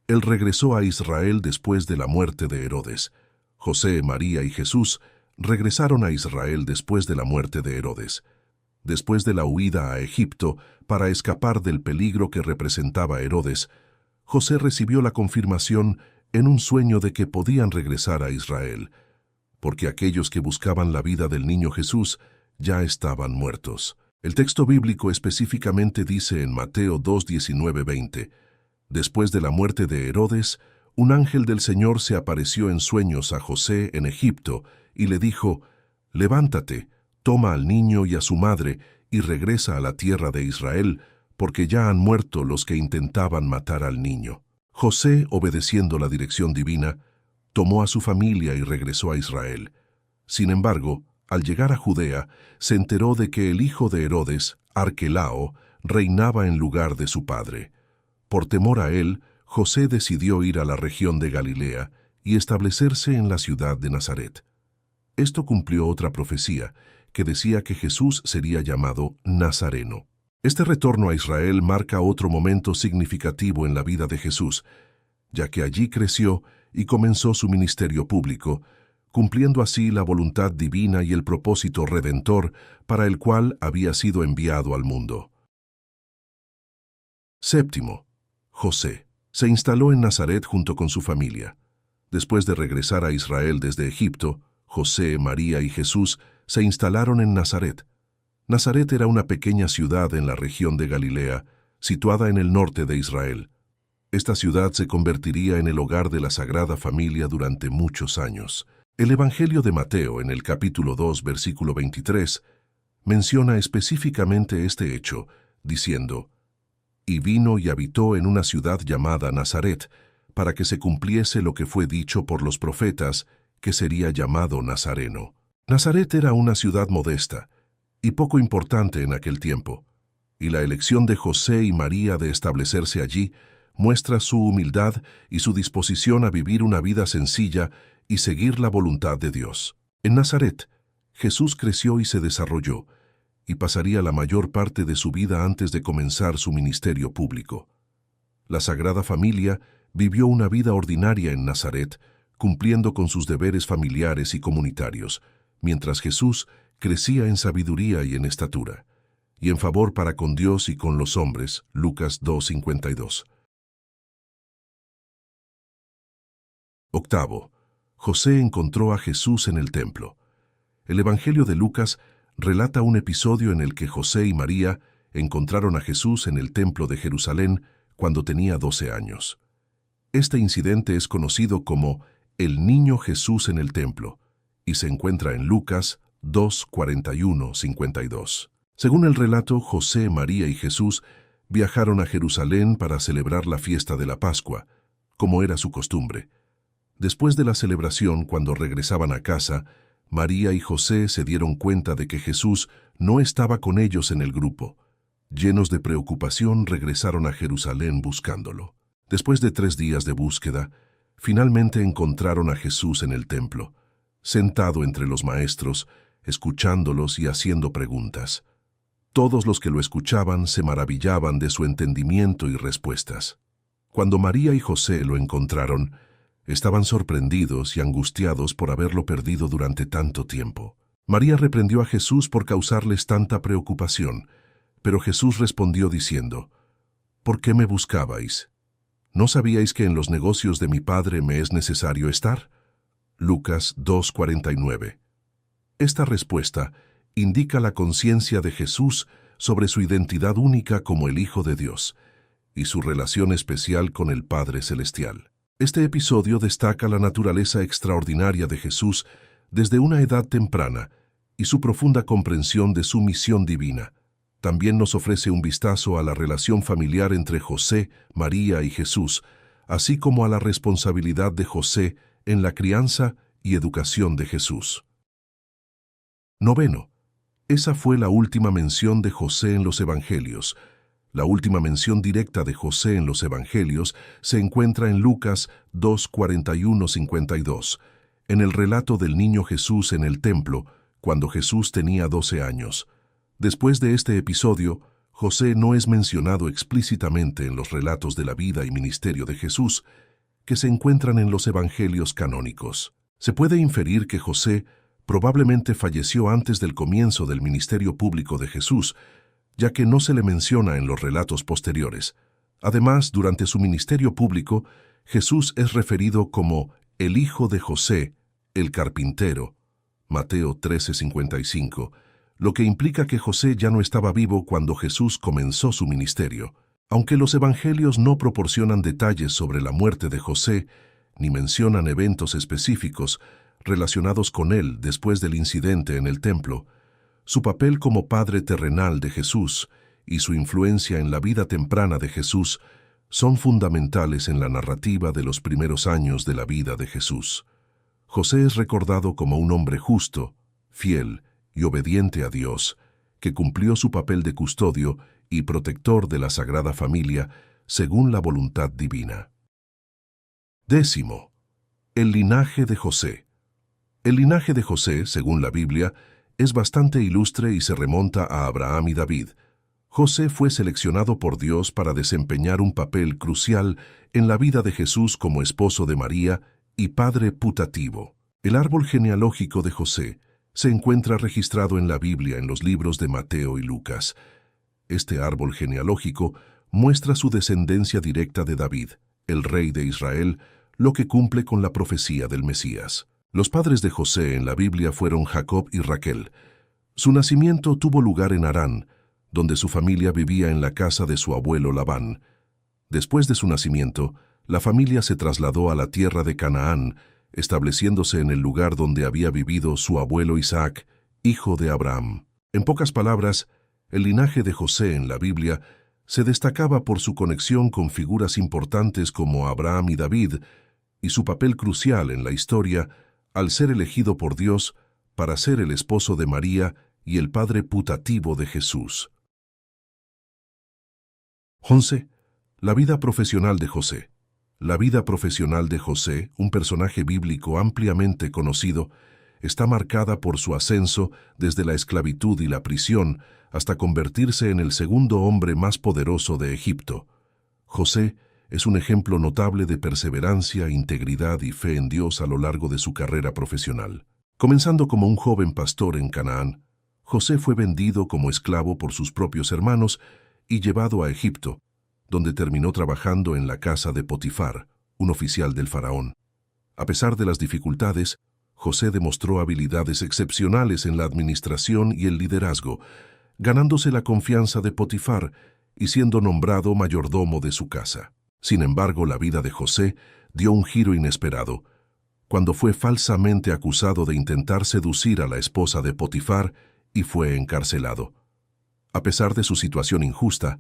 [SPEAKER 1] él regresó a Israel después de la muerte de Herodes. José, María y Jesús regresaron a Israel después de la muerte de Herodes. Después de la huida a Egipto para escapar del peligro que representaba Herodes, José recibió la confirmación en un sueño de que podían regresar a Israel, porque aquellos que buscaban la vida del niño Jesús ya estaban muertos. El texto bíblico específicamente dice en Mateo 2:19-20, después de la muerte de Herodes, un ángel del Señor se apareció en sueños a José en Egipto y le dijo, «Levántate, toma al niño y a su madre y regresa a la tierra de Israel, porque ya han muerto los que intentaban matar al niño». José, obedeciendo la dirección divina, tomó a su familia y regresó a Israel. Sin embargo, al llegar a Judea, se enteró de que el hijo de Herodes, Arquelao, reinaba en lugar de su padre. Por temor a él, José decidió ir a la región de Galilea y establecerse en la ciudad de Nazaret. Esto cumplió otra profecía, que decía que Jesús sería llamado Nazareno. Este retorno a Israel marca otro momento significativo en la vida de Jesús, ya que allí creció y comenzó su ministerio público, cumpliendo así la voluntad divina y el propósito redentor para el cual había sido enviado al mundo. Séptimo, José se instaló en Nazaret junto con su familia. Después de regresar a Israel desde Egipto, José, María y Jesús se instalaron en Nazaret. Nazaret era una pequeña ciudad en la región de Galilea, situada en el norte de Israel. Esta ciudad se convertiría en el hogar de la Sagrada Familia durante muchos años. El Evangelio de Mateo, en el capítulo 2, versículo 23, menciona específicamente este hecho, diciendo, «Y vino y habitó en una ciudad llamada Nazaret, para que se cumpliese lo que fue dicho por los profetas, que sería llamado Nazareno». Nazaret era una ciudad modesta y poco importante en aquel tiempo, y la elección de José y María de establecerse allí muestra su humildad y su disposición a vivir una vida sencilla y seguir la voluntad de Dios. En Nazaret, Jesús creció y se desarrolló, y pasaría la mayor parte de su vida antes de comenzar su ministerio público. La Sagrada Familia vivió una vida ordinaria en Nazaret, cumpliendo con sus deberes familiares y comunitarios, mientras Jesús crecía en sabiduría y en estatura, y en favor para con Dios y con los hombres. Lucas 2:52. Octavo, José encontró a Jesús en el templo. El Evangelio de Lucas relata un episodio en el que José y María encontraron a Jesús en el templo de Jerusalén cuando tenía 12 años. Este incidente es conocido como el niño Jesús en el templo y se encuentra en Lucas 2:41-52. Según el relato, José, María y Jesús viajaron a Jerusalén para celebrar la fiesta de la Pascua, como era su costumbre. Después de la celebración, cuando regresaban a casa, María y José se dieron cuenta de que Jesús no estaba con ellos en el grupo. Llenos de preocupación, regresaron a Jerusalén buscándolo. Después de 3 días de búsqueda, finalmente encontraron a Jesús en el templo, sentado entre los maestros, escuchándolos y haciendo preguntas. Todos los que lo escuchaban se maravillaban de su entendimiento y respuestas. Cuando María y José lo encontraron, estaban sorprendidos y angustiados por haberlo perdido durante tanto tiempo. María reprendió a Jesús por causarles tanta preocupación, pero Jesús respondió diciendo, «¿Por qué me buscabais? ¿No sabíais que en los negocios de mi Padre me es necesario estar?» Lucas 2:49. Esta respuesta indica la conciencia de Jesús sobre su identidad única como el Hijo de Dios y su relación especial con el Padre Celestial. Este episodio destaca la naturaleza extraordinaria de Jesús desde una edad temprana y su profunda comprensión de su misión divina. También nos ofrece un vistazo a la relación familiar entre José, María y Jesús, así como a la responsabilidad de José en la crianza y educación de Jesús. Noveno. Esa fue la última mención de José en los Evangelios. La última mención directa de José en los Evangelios se encuentra en Lucas 2:41-52, en el relato del niño Jesús en el templo, cuando Jesús tenía 12 años. Después de este episodio, José no es mencionado explícitamente en los relatos de la vida y ministerio de Jesús, que se encuentran en los evangelios canónicos. Se puede inferir que José probablemente falleció antes del comienzo del ministerio público de Jesús, ya que no se le menciona en los relatos posteriores. Además, durante su ministerio público, Jesús es referido como el hijo de José, el carpintero, Mateo 13:55, lo que implica que José ya no estaba vivo cuando Jesús comenzó su ministerio. Aunque los evangelios no proporcionan detalles sobre la muerte de José, ni mencionan eventos específicos relacionados con él después del incidente en el templo, su papel como padre terrenal de Jesús y su influencia en la vida temprana de Jesús son fundamentales en la narrativa de los primeros años de la vida de Jesús. José es recordado como un hombre justo, fiel y obediente a Dios, que cumplió su papel de custodio y protector de la Sagrada Familia según la voluntad divina. 10. El linaje de José. El linaje de José, según la Biblia, es bastante ilustre y se remonta a Abraham y David. José fue seleccionado por Dios para desempeñar un papel crucial en la vida de Jesús como esposo de María y padre putativo. El árbol genealógico de José se encuentra registrado en la Biblia en los libros de Mateo y Lucas. Este árbol genealógico muestra su descendencia directa de David, el rey de Israel, lo que cumple con la profecía del Mesías. Los padres de José en la Biblia fueron Jacob y Raquel. Su nacimiento tuvo lugar en Harán, donde su familia vivía en la casa de su abuelo Labán. Después de su nacimiento, la familia se trasladó a la tierra de Canaán, estableciéndose en el lugar donde había vivido su abuelo Isaac, hijo de Abraham. En pocas palabras, el linaje de José en la Biblia se destacaba por su conexión con figuras importantes como Abraham y David, y su papel crucial en la historia al ser elegido por Dios para ser el esposo de María y el padre putativo de Jesús. 11. La vida profesional de José. La vida profesional de José, un personaje bíblico ampliamente conocido, está marcada por su ascenso desde la esclavitud y la prisión hasta convertirse en el segundo hombre más poderoso de Egipto. José es un ejemplo notable de perseverancia, integridad y fe en Dios a lo largo de su carrera profesional. Comenzando como un joven pastor en Canaán, José fue vendido como esclavo por sus propios hermanos y llevado a Egipto, donde terminó trabajando en la casa de Potifar, un oficial del faraón. A pesar de las dificultades, José demostró habilidades excepcionales en la administración y el liderazgo, ganándose la confianza de Potifar y siendo nombrado mayordomo de su casa. Sin embargo, la vida de José dio un giro inesperado, cuando fue falsamente acusado de intentar seducir a la esposa de Potifar y fue encarcelado. A pesar de su situación injusta,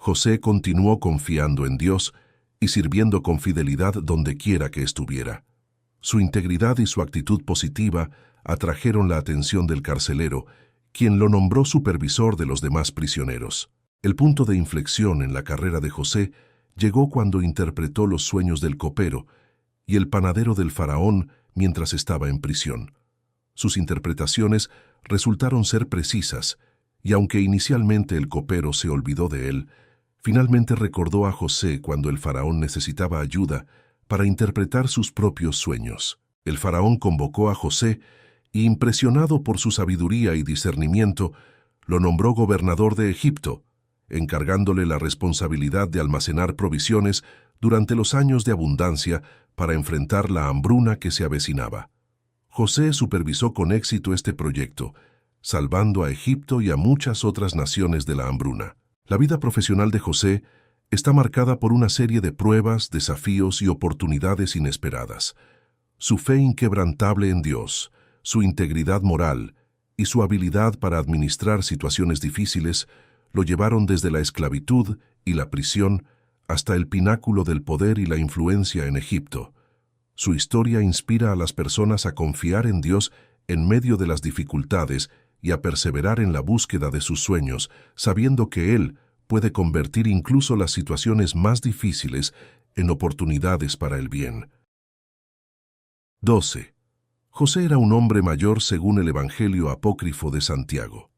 [SPEAKER 1] José continuó confiando en Dios y sirviendo con fidelidad donde quiera que estuviera. Su integridad y su actitud positiva atrajeron la atención del carcelero, quien lo nombró supervisor de los demás prisioneros. El punto de inflexión en la carrera de José llegó cuando interpretó los sueños del copero y el panadero del faraón mientras estaba en prisión. Sus interpretaciones resultaron ser precisas, y aunque inicialmente el copero se olvidó de él, finalmente recordó a José cuando el faraón necesitaba ayuda para interpretar sus propios sueños. El faraón convocó a José y, impresionado por su sabiduría y discernimiento, lo nombró gobernador de Egipto, encargándole la responsabilidad de almacenar provisiones durante los años de abundancia para enfrentar la hambruna que se avecinaba. José supervisó con éxito este proyecto, salvando a Egipto y a muchas otras naciones de la hambruna. La vida profesional de José está marcada por una serie de pruebas, desafíos y oportunidades inesperadas. Su fe inquebrantable en Dios, su integridad moral y su habilidad para administrar situaciones difíciles lo llevaron desde la esclavitud y la prisión hasta el pináculo del poder y la influencia en Egipto. Su historia inspira a las personas a confiar en Dios en medio de las dificultades y a perseverar en la búsqueda de sus sueños, sabiendo que Él puede convertir incluso las situaciones más difíciles en oportunidades para el bien. 12. José era un hombre mayor según el Evangelio apócrifo de Santiago.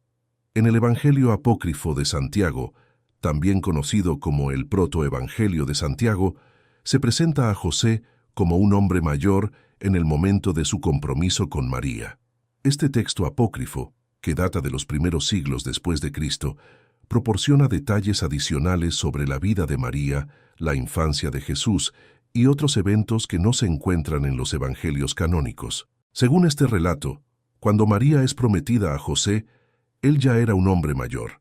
[SPEAKER 1] En el Evangelio apócrifo de Santiago, también conocido como el Protoevangelio de Santiago, se presenta a José como un hombre mayor en el momento de su compromiso con María. Este texto apócrifo, que data de los primeros siglos después de Cristo, proporciona detalles adicionales sobre la vida de María, la infancia de Jesús y otros eventos que no se encuentran en los evangelios canónicos. Según este relato, cuando María es prometida a José, él ya era un hombre mayor,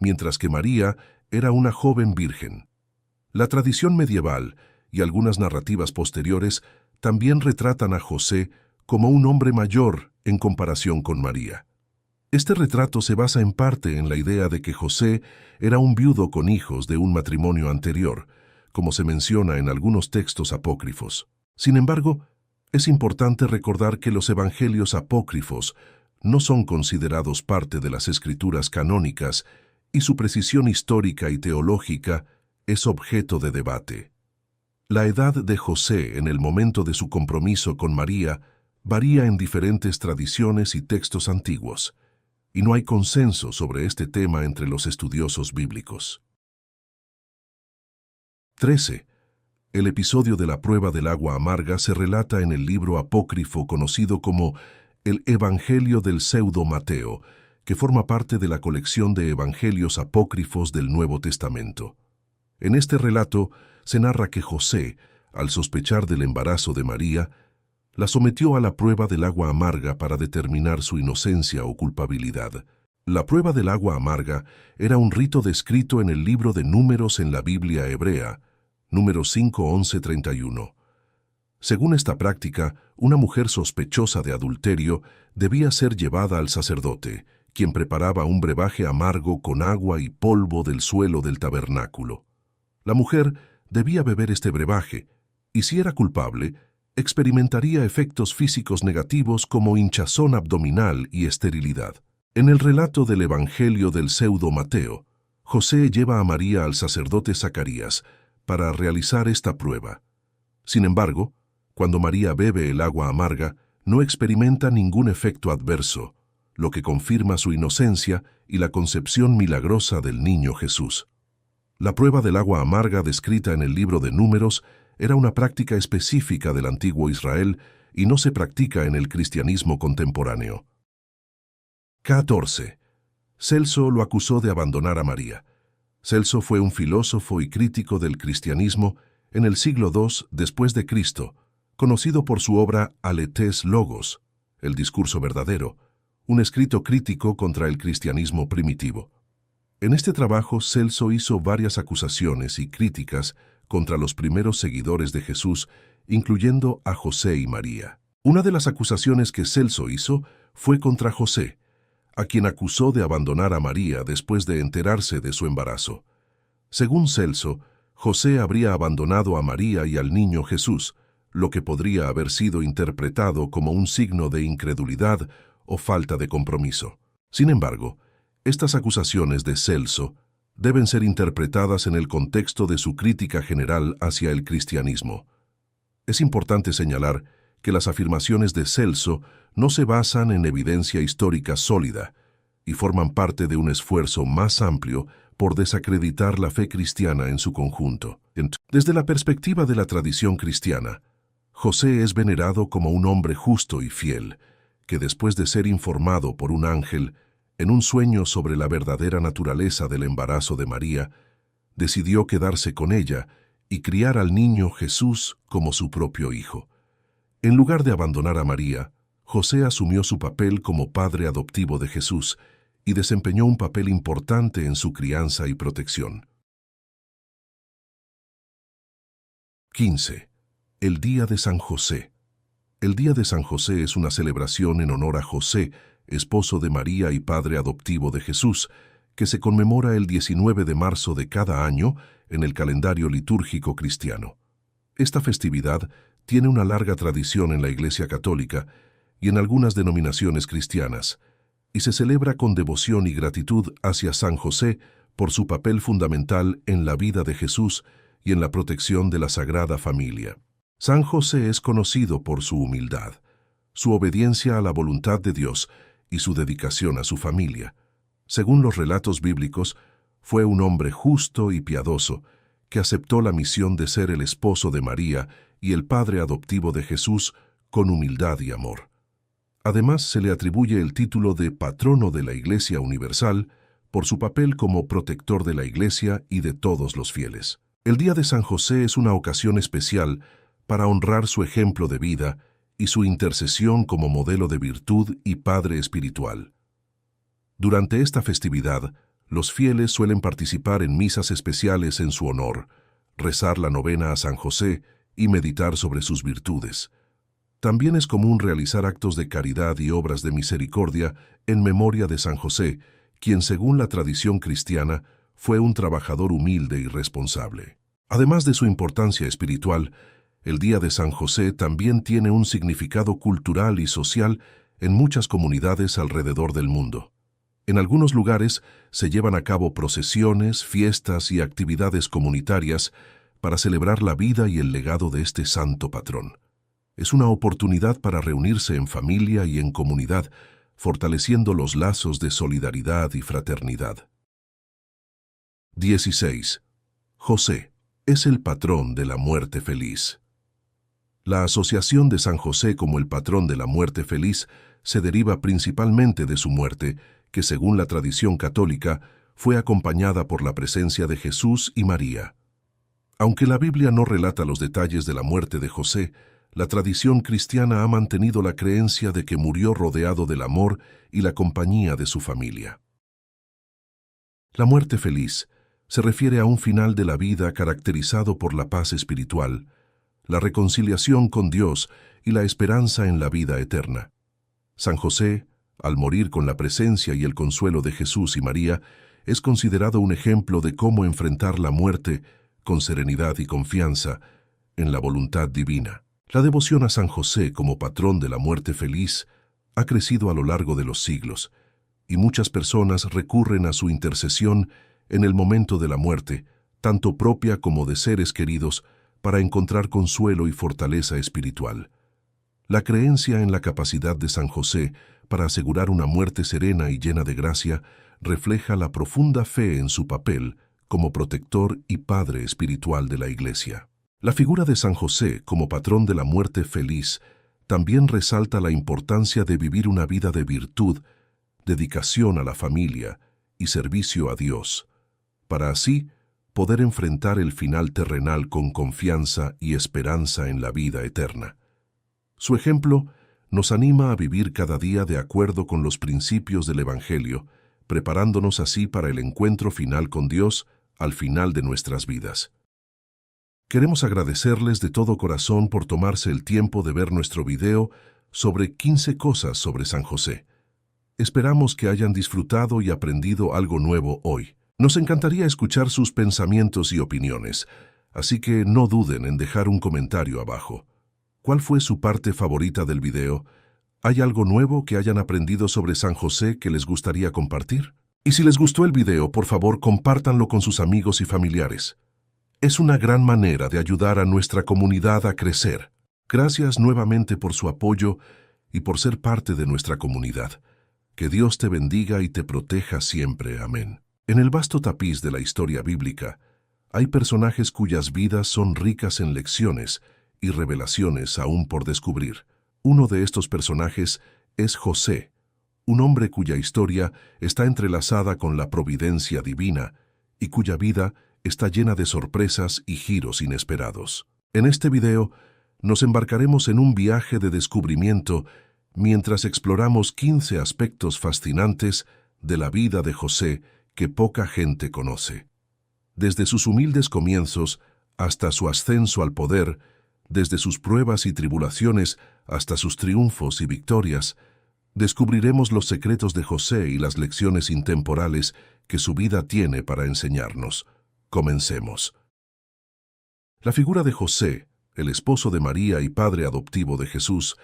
[SPEAKER 1] mientras que María era una joven virgen. La tradición medieval y algunas narrativas posteriores también retratan a José como un hombre mayor en comparación con María. Este retrato se basa en parte en la idea de que José era un viudo con hijos de un matrimonio anterior, como se menciona en algunos textos apócrifos. Sin embargo, es importante recordar que los evangelios apócrifos no son considerados parte de las escrituras canónicas y su precisión histórica y teológica es objeto de debate. La edad de José en el momento de su compromiso con María varía en diferentes tradiciones y textos antiguos, y no hay consenso sobre este tema entre los estudiosos bíblicos. 13. El episodio de la prueba del agua amarga se relata en el libro apócrifo conocido como el Evangelio del Pseudo Mateo, que forma parte de la colección de evangelios apócrifos del Nuevo Testamento. En este relato se narra que José, al sospechar del embarazo de María, la sometió a la prueba del agua amarga para determinar su inocencia o culpabilidad. La prueba del agua amarga era un rito descrito en el libro de Números en la Biblia hebrea, Números 5, 11, 31. Según esta práctica, una mujer sospechosa de adulterio debía ser llevada al sacerdote, quien preparaba un brebaje amargo con agua y polvo del suelo del tabernáculo. La mujer debía beber este brebaje, y si era culpable, experimentaría efectos físicos negativos como hinchazón abdominal y esterilidad. En el relato del Evangelio del Pseudo Mateo, José lleva a María al sacerdote Zacarías para realizar esta prueba. Sin embargo, cuando María bebe el agua amarga, no experimenta ningún efecto adverso, lo que confirma su inocencia y la concepción milagrosa del niño Jesús. La prueba del agua amarga descrita en el libro de Números era una práctica específica del antiguo Israel y no se practica en el cristianismo contemporáneo. 14. Celso lo acusó de abandonar a María. Celso fue un filósofo y crítico del cristianismo en el siglo II después de Cristo, conocido por su obra Aletes Logos, el discurso verdadero, un escrito crítico contra el cristianismo primitivo. En este trabajo, Celso hizo varias acusaciones y críticas contra los primeros seguidores de Jesús, incluyendo a José y María. Una de las acusaciones que Celso hizo fue contra José, a quien acusó de abandonar a María después de enterarse de su embarazo. Según Celso, José habría abandonado a María y al niño Jesús, lo que podría haber sido interpretado como un signo de incredulidad o falta de compromiso. Sin embargo, estas acusaciones de Celso deben ser interpretadas en el contexto de su crítica general hacia el cristianismo. Es importante señalar que las afirmaciones de Celso no se basan en evidencia histórica sólida y forman parte de un esfuerzo más amplio por desacreditar la fe cristiana en su conjunto. Desde la perspectiva de la tradición cristiana, José es venerado como un hombre justo y fiel, que después de ser informado por un ángel en un sueño sobre la verdadera naturaleza del embarazo de María, decidió quedarse con ella y criar al niño Jesús como su propio hijo. En lugar de abandonar a María, José asumió su papel como padre adoptivo de Jesús y desempeñó un papel importante en su crianza y protección. 15. El Día de San José. El Día de San José es una celebración en honor a José, esposo de María y padre adoptivo de Jesús, que se conmemora el 19 de marzo de cada año en el calendario litúrgico cristiano. Esta festividad tiene una larga tradición en la Iglesia Católica y en algunas denominaciones cristianas, y se celebra con devoción y gratitud hacia San José por su papel fundamental en la vida de Jesús y en la protección de la Sagrada Familia. San José es conocido por su humildad, su obediencia a la voluntad de Dios y su dedicación a su familia. Según los relatos bíblicos, fue un hombre justo y piadoso que aceptó la misión de ser el esposo de María y el padre adoptivo de Jesús con humildad y amor. Además, se le atribuye el título de patrono de la Iglesia Universal por su papel como protector de la Iglesia y de todos los fieles. El Día de San José es una ocasión especial para honrar su ejemplo de vida y su intercesión como modelo de virtud y padre espiritual. Durante esta festividad, los fieles suelen participar en misas especiales en su honor, rezar la novena a San José y meditar sobre sus virtudes. También es común realizar actos de caridad y obras de misericordia en memoria de San José, quien, según la tradición cristiana, fue un trabajador humilde y responsable. Además de su importancia espiritual, el Día de San José también tiene un significado cultural y social en muchas comunidades alrededor del mundo. En algunos lugares se llevan a cabo procesiones, fiestas y actividades comunitarias para celebrar la vida y el legado de este santo patrón. Es una oportunidad para reunirse en familia y en comunidad, fortaleciendo los lazos de solidaridad y fraternidad. 16. José es el patrón de la muerte feliz. La asociación de San José como el patrón de la muerte feliz se deriva principalmente de su muerte, que según la tradición católica fue acompañada por la presencia de Jesús y María. Aunque la Biblia no relata los detalles de la muerte de José, la tradición cristiana ha mantenido la creencia de que murió rodeado del amor y la compañía de su familia. La muerte feliz se refiere a un final de la vida caracterizado por la paz espiritual, la reconciliación con Dios y la esperanza en la vida eterna. San José, al morir con la presencia y el consuelo de Jesús y María, es considerado un ejemplo de cómo enfrentar la muerte con serenidad y confianza en la voluntad divina. La devoción a San José como patrón de la muerte feliz ha crecido a lo largo de los siglos, y muchas personas recurren a su intercesión en el momento de la muerte, tanto propia como de seres queridos, para encontrar consuelo y fortaleza espiritual. La creencia en la capacidad de San José para asegurar una muerte serena y llena de gracia refleja la profunda fe en su papel como protector y padre espiritual de la Iglesia. La figura de San José como patrón de la muerte feliz también resalta la importancia de vivir una vida de virtud, dedicación a la familia y servicio a Dios, para así poder enfrentar el final terrenal con confianza y esperanza en la vida eterna. Su ejemplo nos anima a vivir cada día de acuerdo con los principios del Evangelio, preparándonos así para el encuentro final con Dios al final de nuestras vidas. Queremos agradecerles de todo corazón por tomarse el tiempo de ver nuestro video sobre 15 cosas sobre San José. Esperamos que hayan disfrutado y aprendido algo nuevo hoy. Nos encantaría escuchar sus pensamientos y opiniones, así que no duden en dejar un comentario abajo. ¿Cuál fue su parte favorita del video? ¿Hay algo nuevo que hayan aprendido sobre San José que les gustaría compartir? Y si les gustó el video, por favor, compártanlo con sus amigos y familiares. Es una gran manera de ayudar a nuestra comunidad a crecer. Gracias nuevamente por su apoyo y por ser parte de nuestra comunidad. Que Dios te bendiga y te proteja siempre. Amén. En el vasto tapiz de la historia bíblica, hay personajes cuyas vidas son ricas en lecciones y revelaciones aún por descubrir. Uno de estos personajes es José, un hombre cuya historia está entrelazada con la providencia divina y cuya vida está llena de sorpresas y giros inesperados. En este video nos embarcaremos en un viaje de descubrimiento mientras exploramos 15 aspectos fascinantes de la vida de José que poca gente conoce. Desde sus humildes comienzos hasta su ascenso al poder, desde sus pruebas y tribulaciones hasta sus triunfos y victorias, descubriremos los secretos de José y las lecciones intemporales que su vida tiene para enseñarnos. Comencemos. La figura de José, el esposo de María y padre adoptivo de Jesús,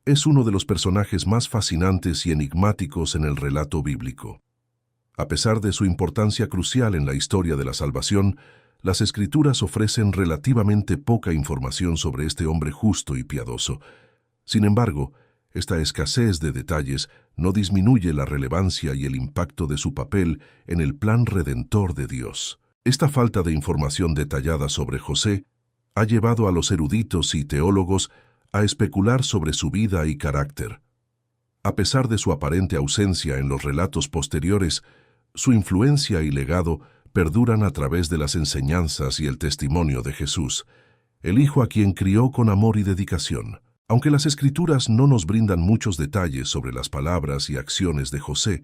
[SPEAKER 1] es uno de los personajes más fascinantes y enigmáticos en el relato bíblico. A pesar de su importancia crucial en la historia de la salvación, las Escrituras ofrecen relativamente poca información sobre este hombre justo y piadoso. Sin embargo, Esta escasez de detalles no disminuye la relevancia y el impacto de su papel en el plan redentor de Dios. Esta falta de información detallada sobre José ha llevado a los eruditos y teólogos a especular sobre su vida y carácter. A pesar de su aparente ausencia en los relatos posteriores, su influencia y legado perduran a través de las enseñanzas y el testimonio de Jesús, el Hijo a quien crió con amor y dedicación. Aunque las Escrituras no nos brindan muchos detalles sobre las palabras y acciones de José,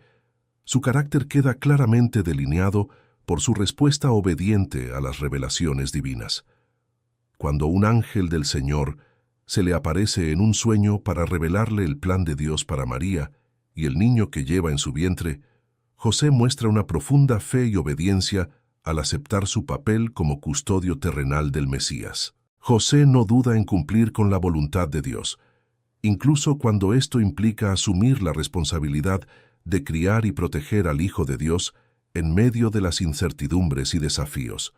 [SPEAKER 1] su carácter queda claramente delineado por su respuesta obediente a las revelaciones divinas. Cuando un ángel del Señor se le aparece en un sueño para revelarle el plan de Dios para María y el niño que lleva en su vientre, José muestra una profunda fe y obediencia al aceptar su papel como custodio terrenal del Mesías. José no duda en cumplir con la voluntad de Dios, incluso cuando esto implica asumir la responsabilidad de criar y proteger al Hijo de Dios en medio de las incertidumbres y desafíos.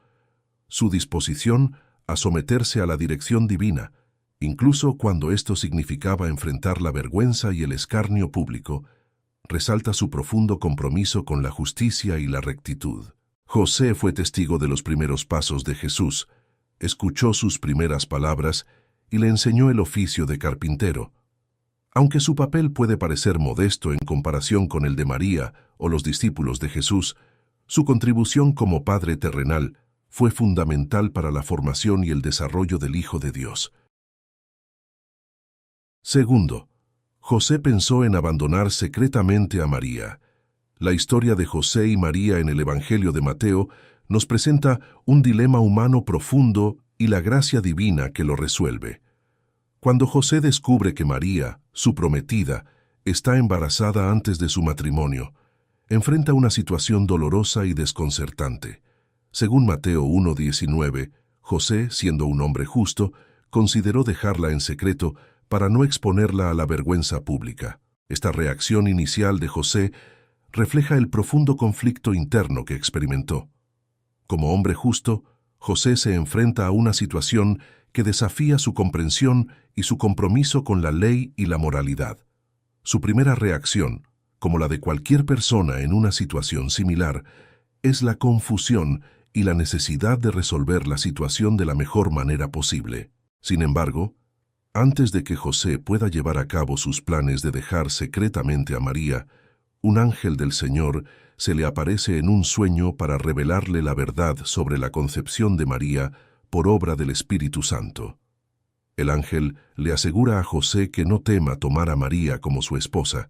[SPEAKER 1] Su disposición a someterse a la dirección divina, incluso cuando esto significaba enfrentar la vergüenza y el escarnio público, resalta su profundo compromiso con la justicia y la rectitud. José fue testigo de los primeros pasos de Jesús, escuchó sus primeras palabras y le enseñó el oficio de carpintero. Aunque su papel puede parecer modesto en comparación con el de María o los discípulos de Jesús, su contribución como padre terrenal fue fundamental para la formación y el desarrollo del Hijo de Dios. Segundo, José pensó en abandonar secretamente a María. La historia de José y María en el Evangelio de Mateo nos presenta un dilema humano profundo y la gracia divina que lo resuelve. Cuando José descubre que María, su prometida, está embarazada antes de su matrimonio, enfrenta una situación dolorosa y desconcertante. Según Mateo 1:19, José, siendo un hombre justo, consideró dejarla en secreto para no exponerla a la vergüenza pública. Esta reacción inicial de José refleja el profundo conflicto interno que experimentó. Como hombre justo, José se enfrenta a una situación que desafía su comprensión y su compromiso con la ley y la moralidad. Su primera reacción, como la de cualquier persona en una situación similar, es la confusión y la necesidad de resolver la situación de la mejor manera posible. Sin embargo, antes de que José pueda llevar a cabo sus planes de dejar secretamente a María, un ángel del Señor se le aparece en un sueño para revelarle la verdad sobre la concepción de María por obra del Espíritu Santo. El ángel le asegura a José que no tema tomar a María como su esposa,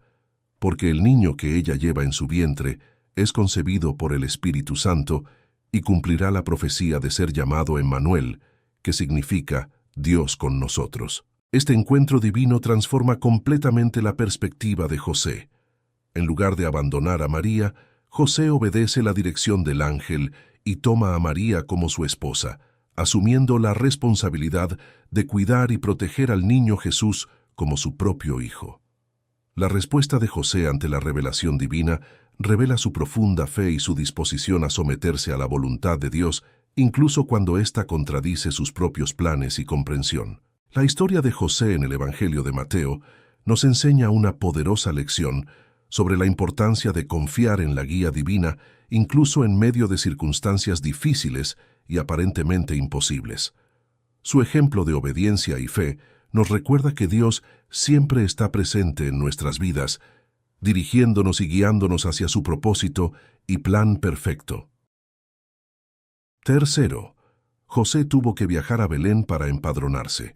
[SPEAKER 1] porque el niño que ella lleva en su vientre es concebido por el Espíritu Santo y cumplirá la profecía de ser llamado Emmanuel, que significa Dios con nosotros. Este encuentro divino transforma completamente la perspectiva de José. En lugar de abandonar a María, José obedece la dirección del ángel y toma a María como su esposa, asumiendo la responsabilidad de cuidar y proteger al niño Jesús como su propio hijo. La respuesta de José ante la revelación divina revela su profunda fe y su disposición a someterse a la voluntad de Dios, incluso cuando ésta contradice sus propios planes y comprensión. La historia de José en el Evangelio de Mateo nos enseña una poderosa lección sobre la importancia de confiar en la guía divina, incluso en medio de circunstancias difíciles y aparentemente imposibles. Su ejemplo de obediencia y fe nos recuerda que Dios siempre está presente en nuestras vidas, dirigiéndonos y guiándonos hacia su propósito y plan perfecto. Tercero, José tuvo que viajar a Belén para empadronarse.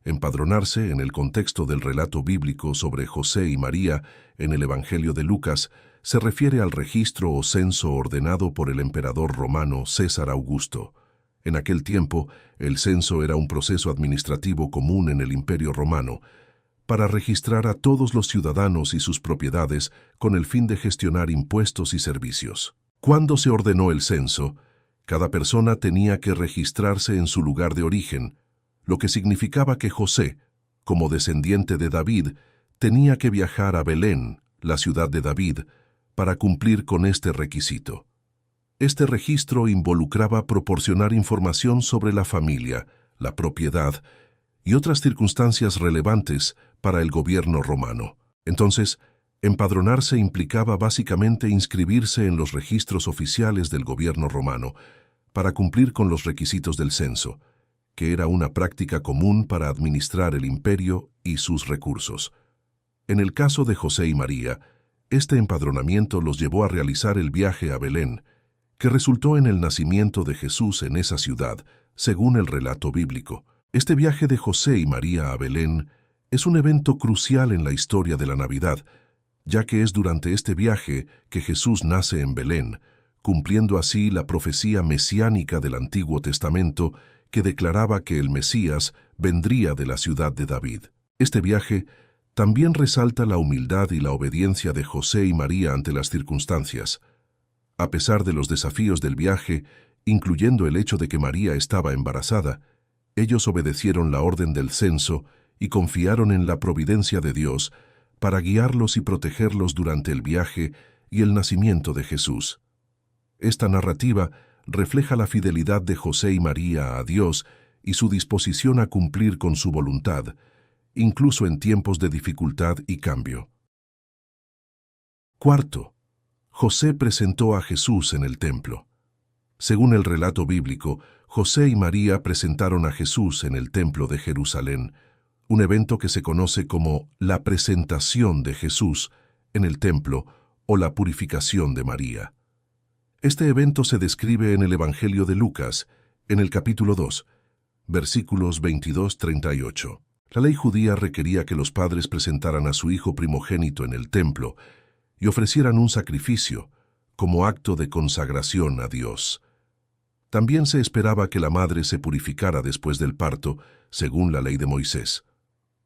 [SPEAKER 1] Empadronarse, en el contexto del relato bíblico sobre José y María en el Evangelio de Lucas, se refiere al registro o censo ordenado por el emperador romano César Augusto. En aquel tiempo, el censo era un proceso administrativo común en el Imperio Romano, para registrar a todos los ciudadanos y sus propiedades con el fin de gestionar impuestos y servicios. Cuando se ordenó el censo, cada persona tenía que registrarse en su lugar de origen, lo que significaba que José, como descendiente de David, tenía que viajar a Belén, la ciudad de David, para cumplir con este requisito. Este registro involucraba proporcionar información sobre la familia, la propiedad y otras circunstancias relevantes para el gobierno romano. Entonces, empadronarse implicaba básicamente inscribirse en los registros oficiales del gobierno romano para cumplir con los requisitos del censo, que era una práctica común para administrar el imperio y sus recursos. En el caso de José y María, este empadronamiento los llevó a realizar el viaje a Belén, que resultó en el nacimiento de Jesús en esa ciudad, según el relato bíblico. Este viaje de José y María a Belén es un evento crucial en la historia de la Navidad, ya que es durante este viaje que Jesús nace en Belén, cumpliendo así la profecía mesiánica del Antiguo Testamento que declaraba que el Mesías vendría de la ciudad de David. Este viaje también resalta la humildad y la obediencia de José y María ante las circunstancias. A pesar de los desafíos del viaje, incluyendo el hecho de que María estaba embarazada, ellos obedecieron la orden del censo y confiaron en la providencia de Dios para guiarlos y protegerlos durante el viaje y el nacimiento de Jesús. Esta narrativa refleja la fidelidad de José y María a Dios y su disposición a cumplir con su voluntad, incluso en tiempos de dificultad y cambio. Cuarto, José presentó a Jesús en el templo. Según el relato bíblico, José y María presentaron a Jesús en el templo de Jerusalén, un evento que se conoce como la presentación de Jesús en el templo o la purificación de María. Este evento se describe en el Evangelio de Lucas, en el capítulo 2, versículos 22-38. La ley judía requería que los padres presentaran a su hijo primogénito en el templo y ofrecieran un sacrificio como acto de consagración a Dios. También se esperaba que la madre se purificara después del parto, según la ley de Moisés.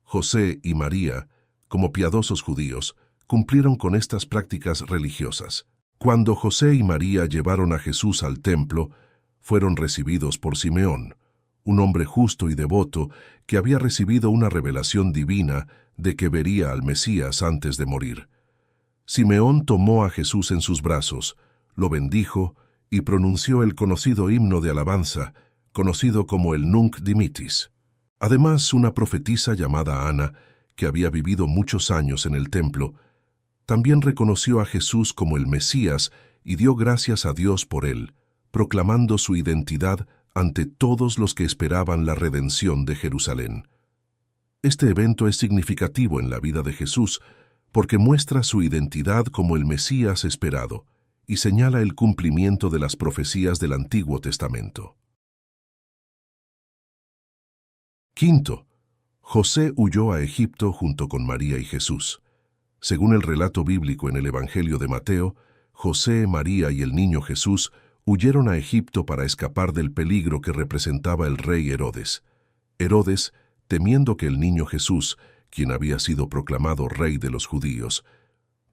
[SPEAKER 1] José y María, como piadosos judíos, cumplieron con estas prácticas religiosas. Cuando José y María llevaron a Jesús al templo, fueron recibidos por Simeón, un hombre justo y devoto que había recibido una revelación divina de que vería al Mesías antes de morir. Simeón tomó a Jesús en sus brazos, lo bendijo y pronunció el conocido himno de alabanza, conocido como el Nunc Dimittis. Además, una profetisa llamada Ana, que había vivido muchos años en el templo, también reconoció a Jesús como el Mesías y dio gracias a Dios por él, proclamando su identidad ante todos los que esperaban la redención de Jerusalén. Este evento es significativo en la vida de Jesús porque muestra su identidad como el Mesías esperado y señala el cumplimiento de las profecías del Antiguo Testamento. Quinto, José huyó a Egipto junto con María y Jesús. Según el relato bíblico en el Evangelio de Mateo, José, María y el niño Jesús huyeron a Egipto para escapar del peligro que representaba el rey Herodes. Herodes, temiendo que el niño Jesús, quien había sido proclamado rey de los judíos,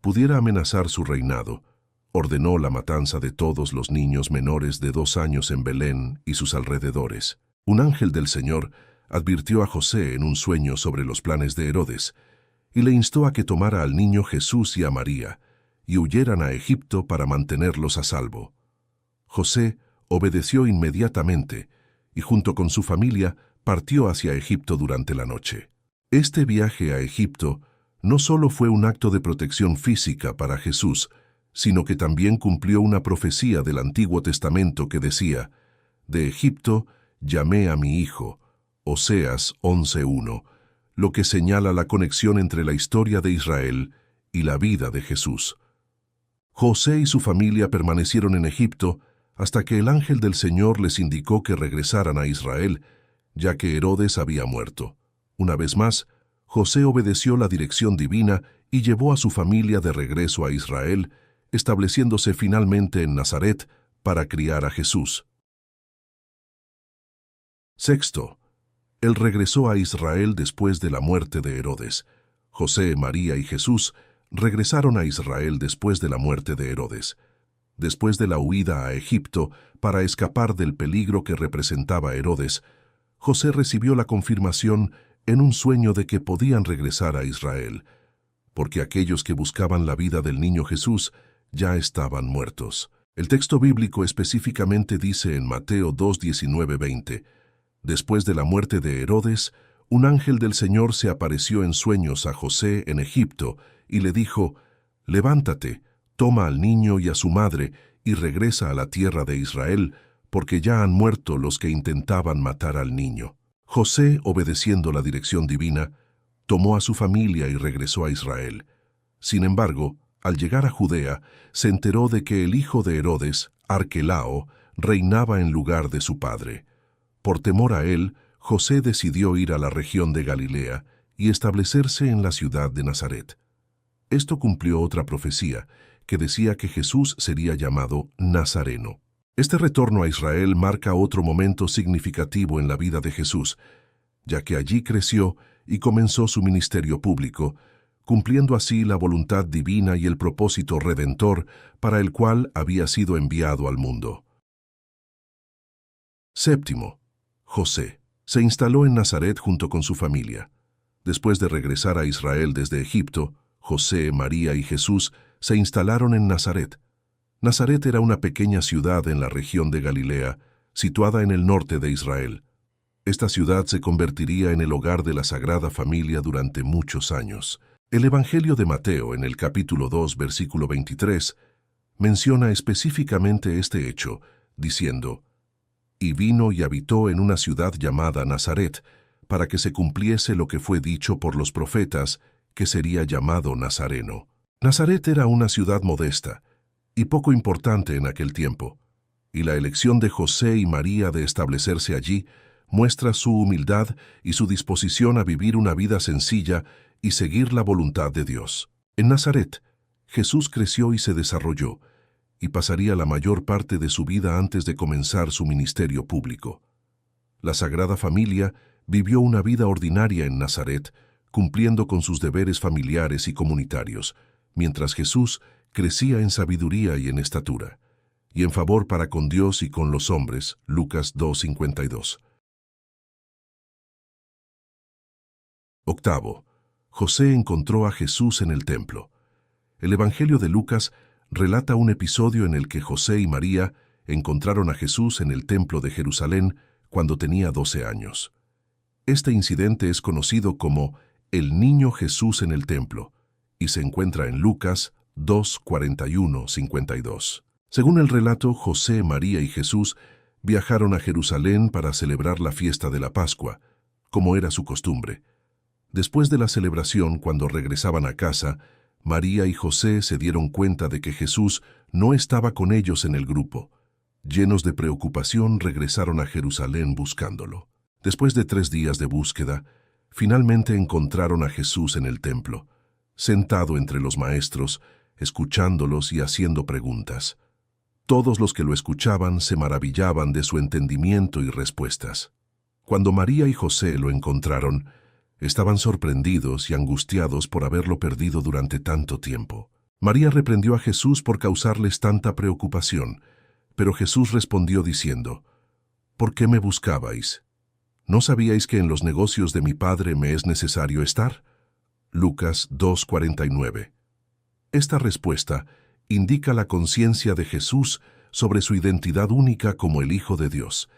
[SPEAKER 1] pudiera amenazar su reinado, ordenó la matanza de todos los niños menores de 2 años en Belén y sus alrededores. Un ángel del Señor advirtió a José en un sueño sobre los planes de Herodes y le instó a que tomara al niño Jesús y a María y huyeran a Egipto para mantenerlos a salvo. José obedeció inmediatamente y junto con su familia partió hacia Egipto durante la noche. Este viaje a Egipto no solo fue un acto de protección física para Jesús, sino que también cumplió una profecía del Antiguo Testamento que decía: «De Egipto llamé a mi hijo», Oseas 11:1, lo que señala la conexión entre la historia de Israel y la vida de Jesús. José y su familia permanecieron en Egipto hasta que el ángel del Señor les indicó que regresaran a Israel, ya que Herodes había muerto. Una vez más, José obedeció la dirección divina y llevó a su familia de regreso a Israel, estableciéndose finalmente en Nazaret para criar a Jesús. Sexto, él regresó a Israel después de la muerte de Herodes. José, María y Jesús regresaron a Israel después de la muerte de Herodes. Después de la huida a Egipto para escapar del peligro que representaba Herodes, José recibió la confirmación en un sueño de que podían regresar a Israel, porque aquellos que buscaban la vida del niño Jesús ya estaban muertos. El texto bíblico específicamente dice en Mateo 2:19-20, «Después de la muerte de Herodes, Un ángel del Señor se apareció en sueños a José en Egipto y le dijo: «Levántate, toma al niño y a su madre y regresa a la tierra de Israel, porque ya han muerto los que intentaban matar al niño». José, obedeciendo la dirección divina, tomó a su familia y regresó a Israel. Sin embargo, al llegar a Judea, se enteró de que el hijo de Herodes, Arquelao, reinaba en lugar de su padre. Por temor a él, José decidió ir a la región de Galilea y establecerse en la ciudad de Nazaret. Esto cumplió otra profecía, que decía que Jesús sería llamado Nazareno. Este retorno a Israel marca otro momento significativo en la vida de Jesús, ya que allí creció y comenzó su ministerio público, cumpliendo así la voluntad divina y el propósito redentor para el cual había sido enviado al mundo. Séptimo, José. Se instaló en Nazaret junto con su familia. Después de regresar a Israel desde Egipto, José, María y Jesús se instalaron en Nazaret. Nazaret era una pequeña ciudad en la región de Galilea, situada en el norte de Israel. Esta ciudad se convertiría en el hogar de la Sagrada Familia durante muchos años. El Evangelio de Mateo, en el capítulo 2, versículo 23, menciona específicamente este hecho, diciendo: «Y vino y habitó en una ciudad llamada Nazaret, para que se cumpliese lo que fue dicho por los profetas, que sería llamado Nazareno». Nazaret era una ciudad modesta y poco importante en aquel tiempo, y la elección de José y María de establecerse allí muestra su humildad y su disposición a vivir una vida sencilla y seguir la voluntad de Dios. En Nazaret, Jesús creció y se desarrolló, y pasaría la mayor parte de su vida antes de comenzar su ministerio público. La Sagrada Familia vivió una vida ordinaria en Nazaret, cumpliendo con sus deberes familiares y comunitarios, mientras Jesús crecía en sabiduría y en estatura, y en favor para con Dios y con los hombres. Lucas 2:52. Octavo, José encontró a Jesús en el templo. El Evangelio de Lucas relata un episodio en el que José y María encontraron a Jesús en el templo de Jerusalén cuando tenía 12 años. Este incidente es conocido como el niño Jesús en el templo y se encuentra en Lucas 2:41-52. Según el relato, José, María y Jesús viajaron a Jerusalén para celebrar la fiesta de la Pascua, como era su costumbre. Después de la celebración, cuando regresaban a casa, María y José se dieron cuenta de que Jesús no estaba con ellos en el grupo. Llenos de preocupación, regresaron a Jerusalén buscándolo. Después de 3 días de búsqueda, finalmente encontraron a Jesús en el templo, sentado entre los maestros, escuchándolos y haciendo preguntas. Todos los que lo escuchaban se maravillaban de su entendimiento y respuestas. Cuando María y José lo encontraron, estaban sorprendidos y angustiados por haberlo perdido durante tanto tiempo. María reprendió a Jesús por causarles tanta preocupación, pero Jesús respondió diciendo: «¿Por qué me buscabais? ¿No sabíais que en los negocios de mi Padre me es necesario estar?». Lucas 2:49. Esta respuesta indica la conciencia de Jesús sobre su identidad única como el Hijo de Dios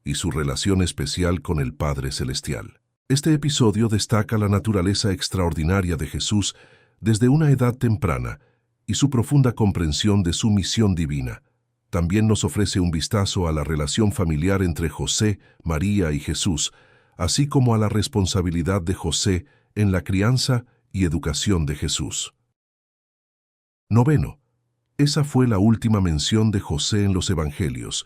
[SPEAKER 1] y su relación especial con el Padre Celestial. Este episodio destaca la naturaleza extraordinaria de Jesús desde una edad temprana y su profunda comprensión de su misión divina. También nos ofrece un vistazo a la relación familiar entre José, María y Jesús, así como a la responsabilidad de José en la crianza y educación de Jesús. Noveno. Esa fue la última mención de José en los Evangelios.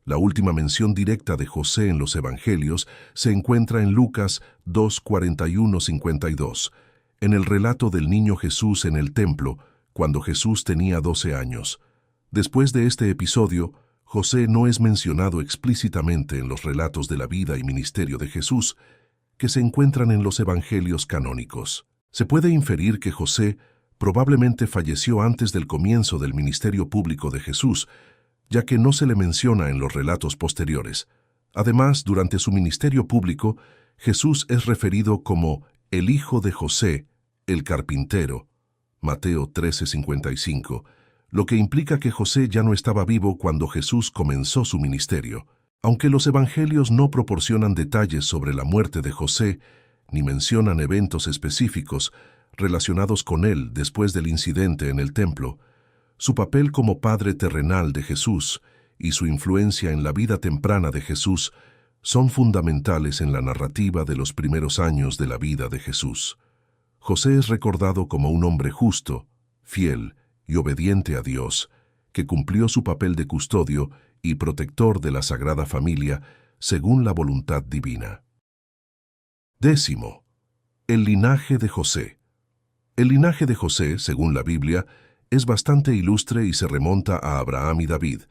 [SPEAKER 1] La última mención directa de José en los Evangelios se encuentra en Lucas 2:41-52, en el relato del niño Jesús en el templo, cuando Jesús tenía 12 años. Después de este episodio, José no es mencionado explícitamente en los relatos de la vida y ministerio de Jesús, que se encuentran en los Evangelios canónicos. Se puede inferir que José probablemente falleció antes del comienzo del ministerio público de Jesús, ya que no se le menciona en los relatos posteriores. Además, durante su ministerio público, Jesús es referido como el hijo de José, el carpintero, Mateo 13:55, lo que implica que José ya no estaba vivo cuando Jesús comenzó su ministerio. Aunque los evangelios no proporcionan detalles sobre la muerte de José, ni mencionan eventos específicos relacionados con él después del incidente en el templo, su papel como padre terrenal de Jesús y su influencia en la vida temprana de Jesús son fundamentales en la narrativa de los primeros años de la vida de Jesús. José es recordado como un hombre justo, fiel y obediente a Dios, que cumplió su papel de custodio y protector de la Sagrada Familia según la voluntad divina. 10. El linaje de José. El linaje de José, según la Biblia, es bastante ilustre y se remonta a Abraham y David.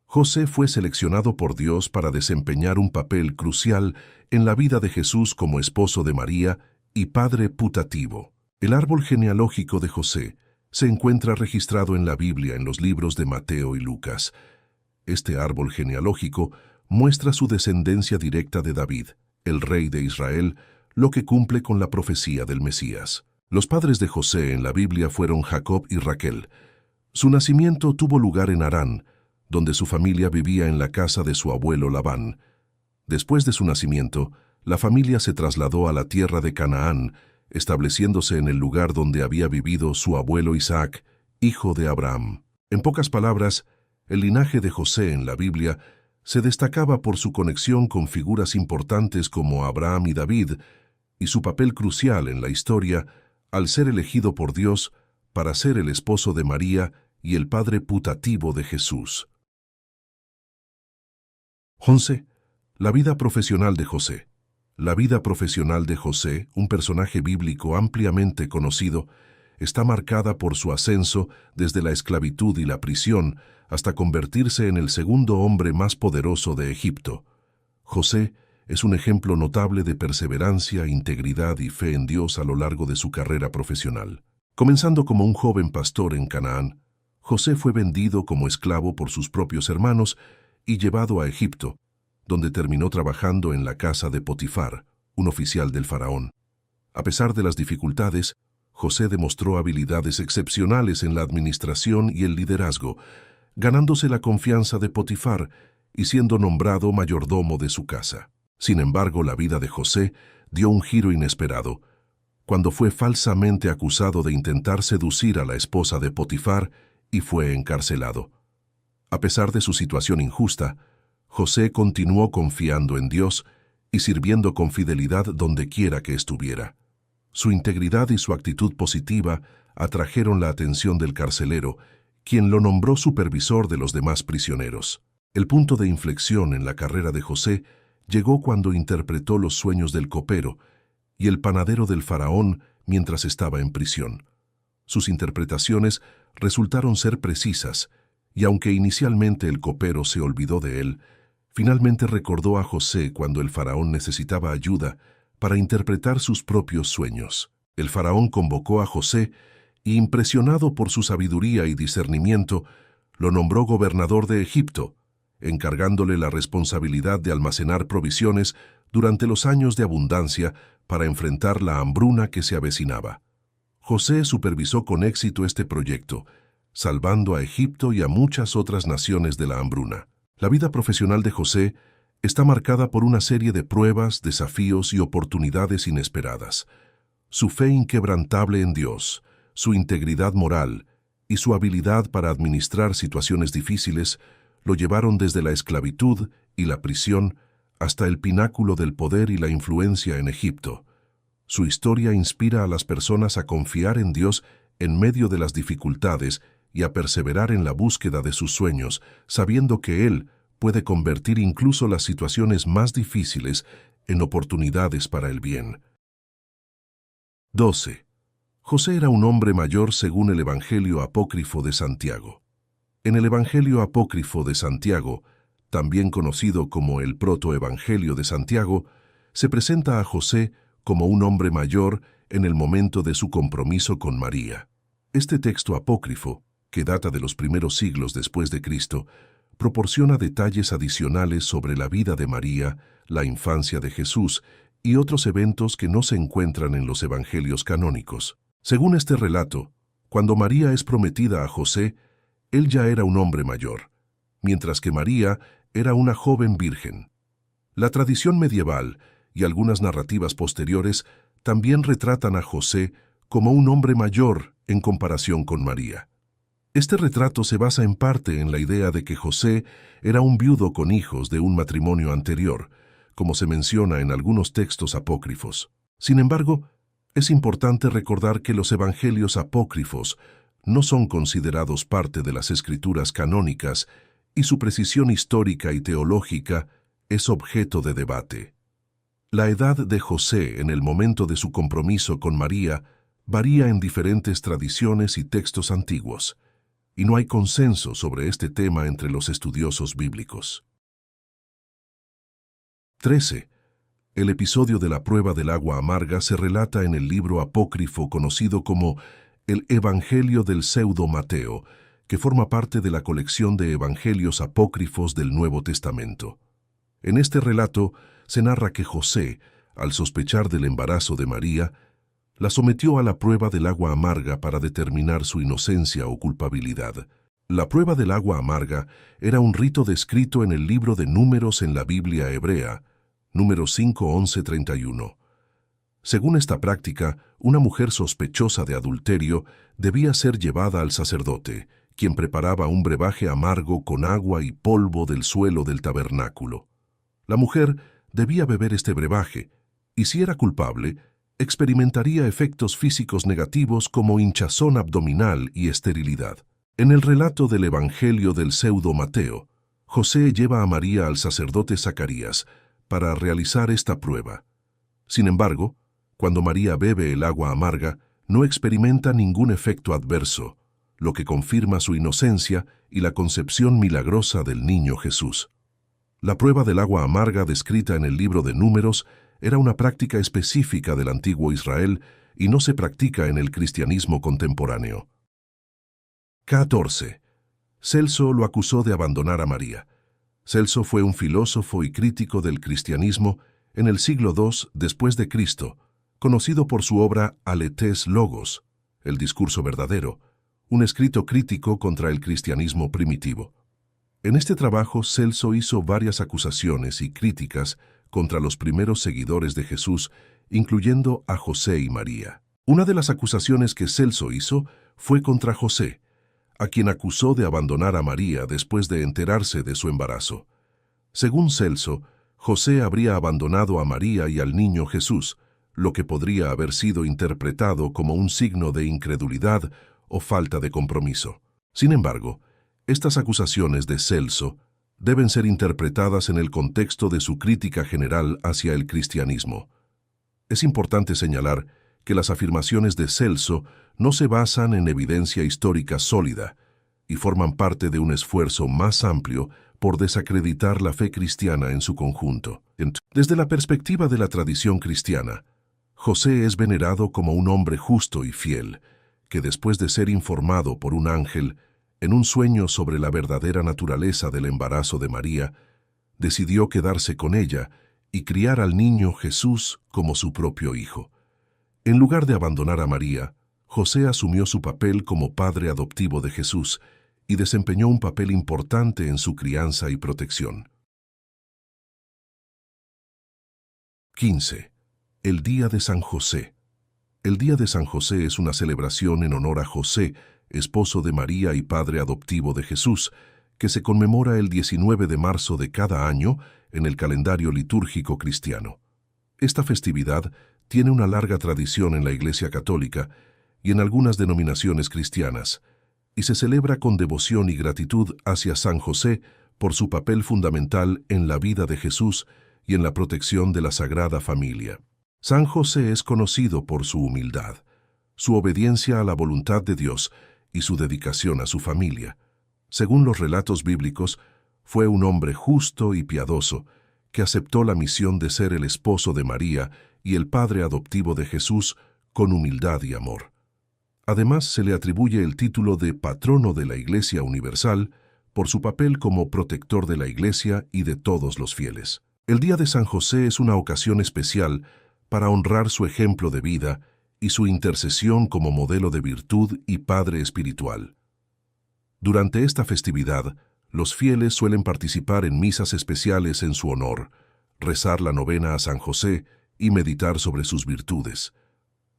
[SPEAKER 1] José fue seleccionado por Dios para desempeñar un papel crucial en la vida de Jesús como esposo de María y padre putativo. El árbol genealógico de José se encuentra registrado en la Biblia en los libros de Mateo y Lucas. Este árbol genealógico muestra su descendencia directa de David, el rey de Israel, lo que cumple con la profecía del Mesías. Los padres de José en la Biblia fueron Jacob y Raquel. Su nacimiento tuvo lugar en Harán, donde su familia vivía en la casa de su abuelo Labán. Después de su nacimiento, la familia se trasladó a la tierra de Canaán, estableciéndose en el lugar donde había vivido su abuelo Isaac, hijo de Abraham. En pocas palabras, el linaje de José en la Biblia se destacaba por su conexión con figuras importantes como Abraham y David, y su papel crucial en la historia al ser elegido por Dios para ser el esposo de María y el padre putativo de Jesús. 11. La vida profesional de José. La vida profesional de José, un personaje bíblico ampliamente conocido, está marcada por su ascenso desde la esclavitud y la prisión hasta convertirse en el segundo hombre más poderoso de Egipto. José es un ejemplo notable de perseverancia, integridad y fe en Dios a lo largo de su carrera profesional. Comenzando como un joven pastor en Canaán, José fue vendido como esclavo por sus propios hermanos y llevado a Egipto, donde terminó trabajando en la casa de Potifar, un oficial del faraón. A pesar de las dificultades, José demostró habilidades excepcionales en la administración y el liderazgo, ganándose la confianza de Potifar y siendo nombrado mayordomo de su casa. Sin embargo, la vida de José dio un giro inesperado, cuando fue falsamente acusado de intentar seducir a la esposa de Potifar y fue encarcelado. A pesar de su situación injusta, José continuó confiando en Dios y sirviendo con fidelidad donde quiera que estuviera. Su integridad y su actitud positiva atrajeron la atención del carcelero, quien lo nombró supervisor de los demás prisioneros. El punto de inflexión en la carrera de José llegó cuando interpretó los sueños del copero y el panadero del faraón mientras estaba en prisión. Sus interpretaciones resultaron ser precisas, y aunque inicialmente el copero se olvidó de él, finalmente recordó a José cuando el faraón necesitaba ayuda para interpretar sus propios sueños. El faraón convocó a José y, impresionado por su sabiduría y discernimiento, lo nombró gobernador de Egipto, encargándole la responsabilidad de almacenar provisiones durante los años de abundancia para enfrentar la hambruna que se avecinaba. José supervisó con éxito este proyecto, salvando a Egipto y a muchas otras naciones de la hambruna. La vida profesional de José está marcada por una serie de pruebas, desafíos y oportunidades inesperadas. Su fe inquebrantable en Dios, su integridad moral y su habilidad para administrar situaciones difíciles lo llevaron desde la esclavitud y la prisión hasta el pináculo del poder y la influencia en Egipto. Su historia inspira a las personas a confiar en Dios en medio de las dificultades y a perseverar en la búsqueda de sus sueños, sabiendo que Él puede convertir incluso las situaciones más difíciles en oportunidades para el bien. 12. José era un hombre mayor según el Evangelio apócrifo de Santiago. En el Evangelio apócrifo de Santiago, también conocido como el Protoevangelio de Santiago, se presenta a José como un hombre mayor en el momento de su compromiso con María. Este texto apócrifo, que data de los primeros siglos después de Cristo, proporciona detalles adicionales sobre la vida de María, la infancia de Jesús y otros eventos que no se encuentran en los evangelios canónicos. Según este relato, cuando María es prometida a José, él ya era un hombre mayor, mientras que María era una joven virgen. La tradición medieval y algunas narrativas posteriores también retratan a José como un hombre mayor en comparación con María. Este retrato se basa en parte en la idea de que José era un viudo con hijos de un matrimonio anterior, como se menciona en algunos textos apócrifos. Sin embargo, es importante recordar que los evangelios apócrifos no son considerados parte de las escrituras canónicas y su precisión histórica y teológica es objeto de debate. La edad de José en el momento de su compromiso con María varía en diferentes tradiciones y textos antiguos, y no hay consenso sobre este tema entre los estudiosos bíblicos. 13. El episodio de la prueba del agua amarga se relata en el libro apócrifo conocido como el Evangelio del Pseudo Mateo, que forma parte de la colección de evangelios apócrifos del Nuevo Testamento. En este relato se narra que José, al sospechar del embarazo de María, la sometió a la prueba del agua amarga para determinar su inocencia o culpabilidad. La prueba del agua amarga era un rito descrito en el libro de Números en la Biblia hebrea, Números 5, 11, 31. Según esta práctica, una mujer sospechosa de adulterio debía ser llevada al sacerdote, quien preparaba un brebaje amargo con agua y polvo del suelo del tabernáculo. La mujer debía beber este brebaje, y si era culpable, experimentaría efectos físicos negativos como hinchazón abdominal y esterilidad. En el relato del Evangelio del Pseudo Mateo, José lleva a María al sacerdote Zacarías para realizar esta prueba. Sin embargo, cuando María bebe el agua amarga, no experimenta ningún efecto adverso, lo que confirma su inocencia y la concepción milagrosa del niño Jesús. La prueba del agua amarga descrita en el libro de Números era una práctica específica del antiguo Israel y no se practica en el cristianismo contemporáneo. 14. Celso lo acusó de abandonar a María. Celso fue un filósofo y crítico del cristianismo en el siglo II después de Cristo, conocido por su obra Aletes Logos, el discurso verdadero, un escrito crítico contra el cristianismo primitivo. En este trabajo, Celso hizo varias acusaciones y críticas contra los primeros seguidores de Jesús, incluyendo a José y María. Una de las acusaciones que Celso hizo fue contra José, a quien acusó de abandonar a María después de enterarse de su embarazo. Según Celso, José habría abandonado a María y al niño Jesús, lo que podría haber sido interpretado como un signo de incredulidad o falta de compromiso. Sin embargo, estas acusaciones de Celso deben ser interpretadas en el contexto de su crítica general hacia el cristianismo. Es importante señalar que las afirmaciones de Celso no se basan en evidencia histórica sólida y forman parte de un esfuerzo más amplio por desacreditar la fe cristiana en su conjunto. Desde la perspectiva de la tradición cristiana, José es venerado como un hombre justo y fiel, que después de ser informado por un ángel en un sueño sobre la verdadera naturaleza del embarazo de María, decidió quedarse con ella y criar al niño Jesús como su propio hijo. En lugar de abandonar a María, José asumió su papel como padre adoptivo de Jesús y desempeñó un papel importante en su crianza y protección. 15. El Día de San José. El Día de San José es una celebración en honor a José, esposo de María y padre adoptivo de Jesús, que se conmemora el 19 de marzo de cada año en el calendario litúrgico cristiano. Esta festividad tiene una larga tradición en la Iglesia Católica y en algunas denominaciones cristianas, y se celebra con devoción y gratitud hacia San José por su papel fundamental en la vida de Jesús y en la protección de la Sagrada Familia. San José es conocido por su humildad, su obediencia a la voluntad de Dios y su dedicación a su familia. Según los relatos bíblicos, fue un hombre justo y piadoso que aceptó la misión de ser el esposo de María y el padre adoptivo de Jesús con humildad y amor. Además, se le atribuye el título de patrono de la Iglesia Universal por su papel como protector de la Iglesia y de todos los fieles. El Día de San José es una ocasión especial para honrar su ejemplo de vida y su intercesión como modelo de virtud y padre espiritual. Durante esta festividad, los fieles suelen participar en misas especiales en su honor, rezar la novena a San José y meditar sobre sus virtudes.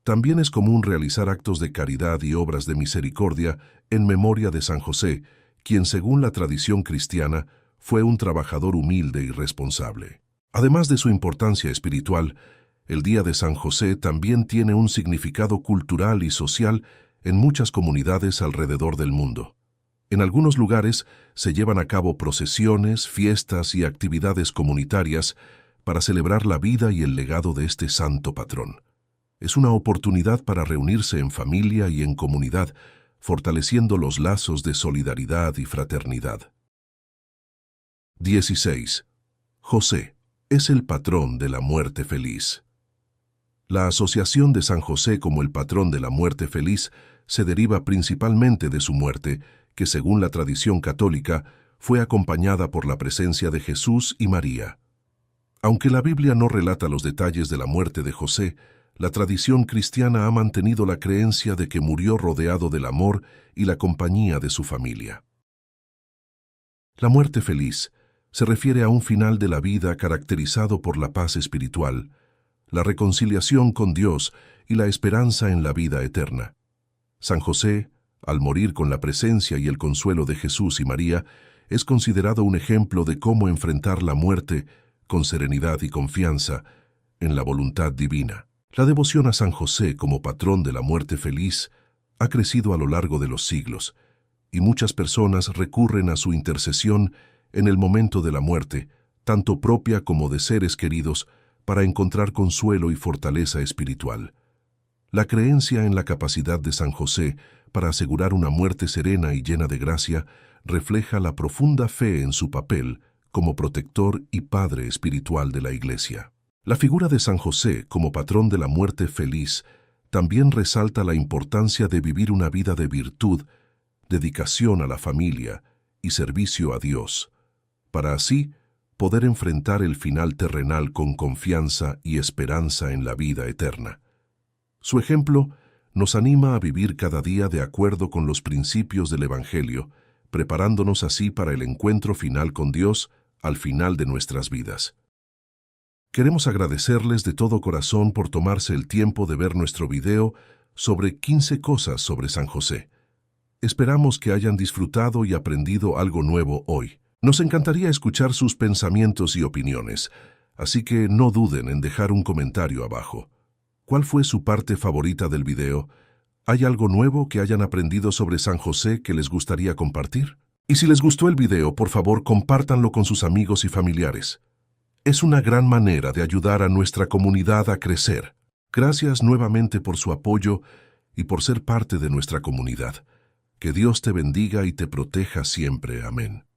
[SPEAKER 1] También es común realizar actos de caridad y obras de misericordia en memoria de San José, quien, según la tradición cristiana, fue un trabajador humilde y responsable. Además de su importancia espiritual, el Día de San José también tiene un significado cultural y social en muchas comunidades alrededor del mundo. En algunos lugares se llevan a cabo procesiones, fiestas y actividades comunitarias para celebrar la vida y el legado de este santo patrón. Es una oportunidad para reunirse en familia y en comunidad, fortaleciendo los lazos de solidaridad y fraternidad. 16. José es el patrón de la muerte feliz. La asociación de San José como el patrón de la muerte feliz se deriva principalmente de su muerte, que según la tradición católica fue acompañada por la presencia de Jesús y María. Aunque la Biblia no relata los detalles de la muerte de José, la tradición cristiana ha mantenido la creencia de que murió rodeado del amor y la compañía de su familia. La muerte feliz se refiere a un final de la vida caracterizado por la paz espiritual, la reconciliación con Dios y la esperanza en la vida eterna. San José, al morir con la presencia y el consuelo de Jesús y María, es considerado un ejemplo de cómo enfrentar la muerte con serenidad y confianza en la voluntad divina. La devoción a San José como patrón de la muerte feliz ha crecido a lo largo de los siglos, y muchas personas recurren a su intercesión en el momento de la muerte, tanto propia como de seres queridos, para encontrar consuelo y fortaleza espiritual. La creencia en la capacidad de San José para asegurar una muerte serena y llena de gracia refleja la profunda fe en su papel como protector y padre espiritual de la Iglesia. La figura de San José como patrón de la muerte feliz también resalta la importancia de vivir una vida de virtud, dedicación a la familia y servicio a Dios, para así poder enfrentar el final terrenal con confianza y esperanza en la vida eterna. Su ejemplo nos anima a vivir cada día de acuerdo con los principios del Evangelio, preparándonos así para el encuentro final con Dios al final de nuestras vidas. Queremos agradecerles de todo corazón por tomarse el tiempo de ver nuestro video sobre 15 cosas sobre San José. Esperamos que hayan disfrutado y aprendido algo nuevo hoy. Nos encantaría escuchar sus pensamientos y opiniones, así que no duden en dejar un comentario abajo. ¿Cuál fue su parte favorita del video? ¿Hay algo nuevo que hayan aprendido sobre San José que les gustaría compartir? Y si les gustó el video, por favor, compártanlo con sus amigos y familiares. Es una gran manera de ayudar a nuestra comunidad a crecer. Gracias nuevamente por su apoyo y por ser parte de nuestra comunidad. Que Dios te bendiga y te proteja siempre. Amén.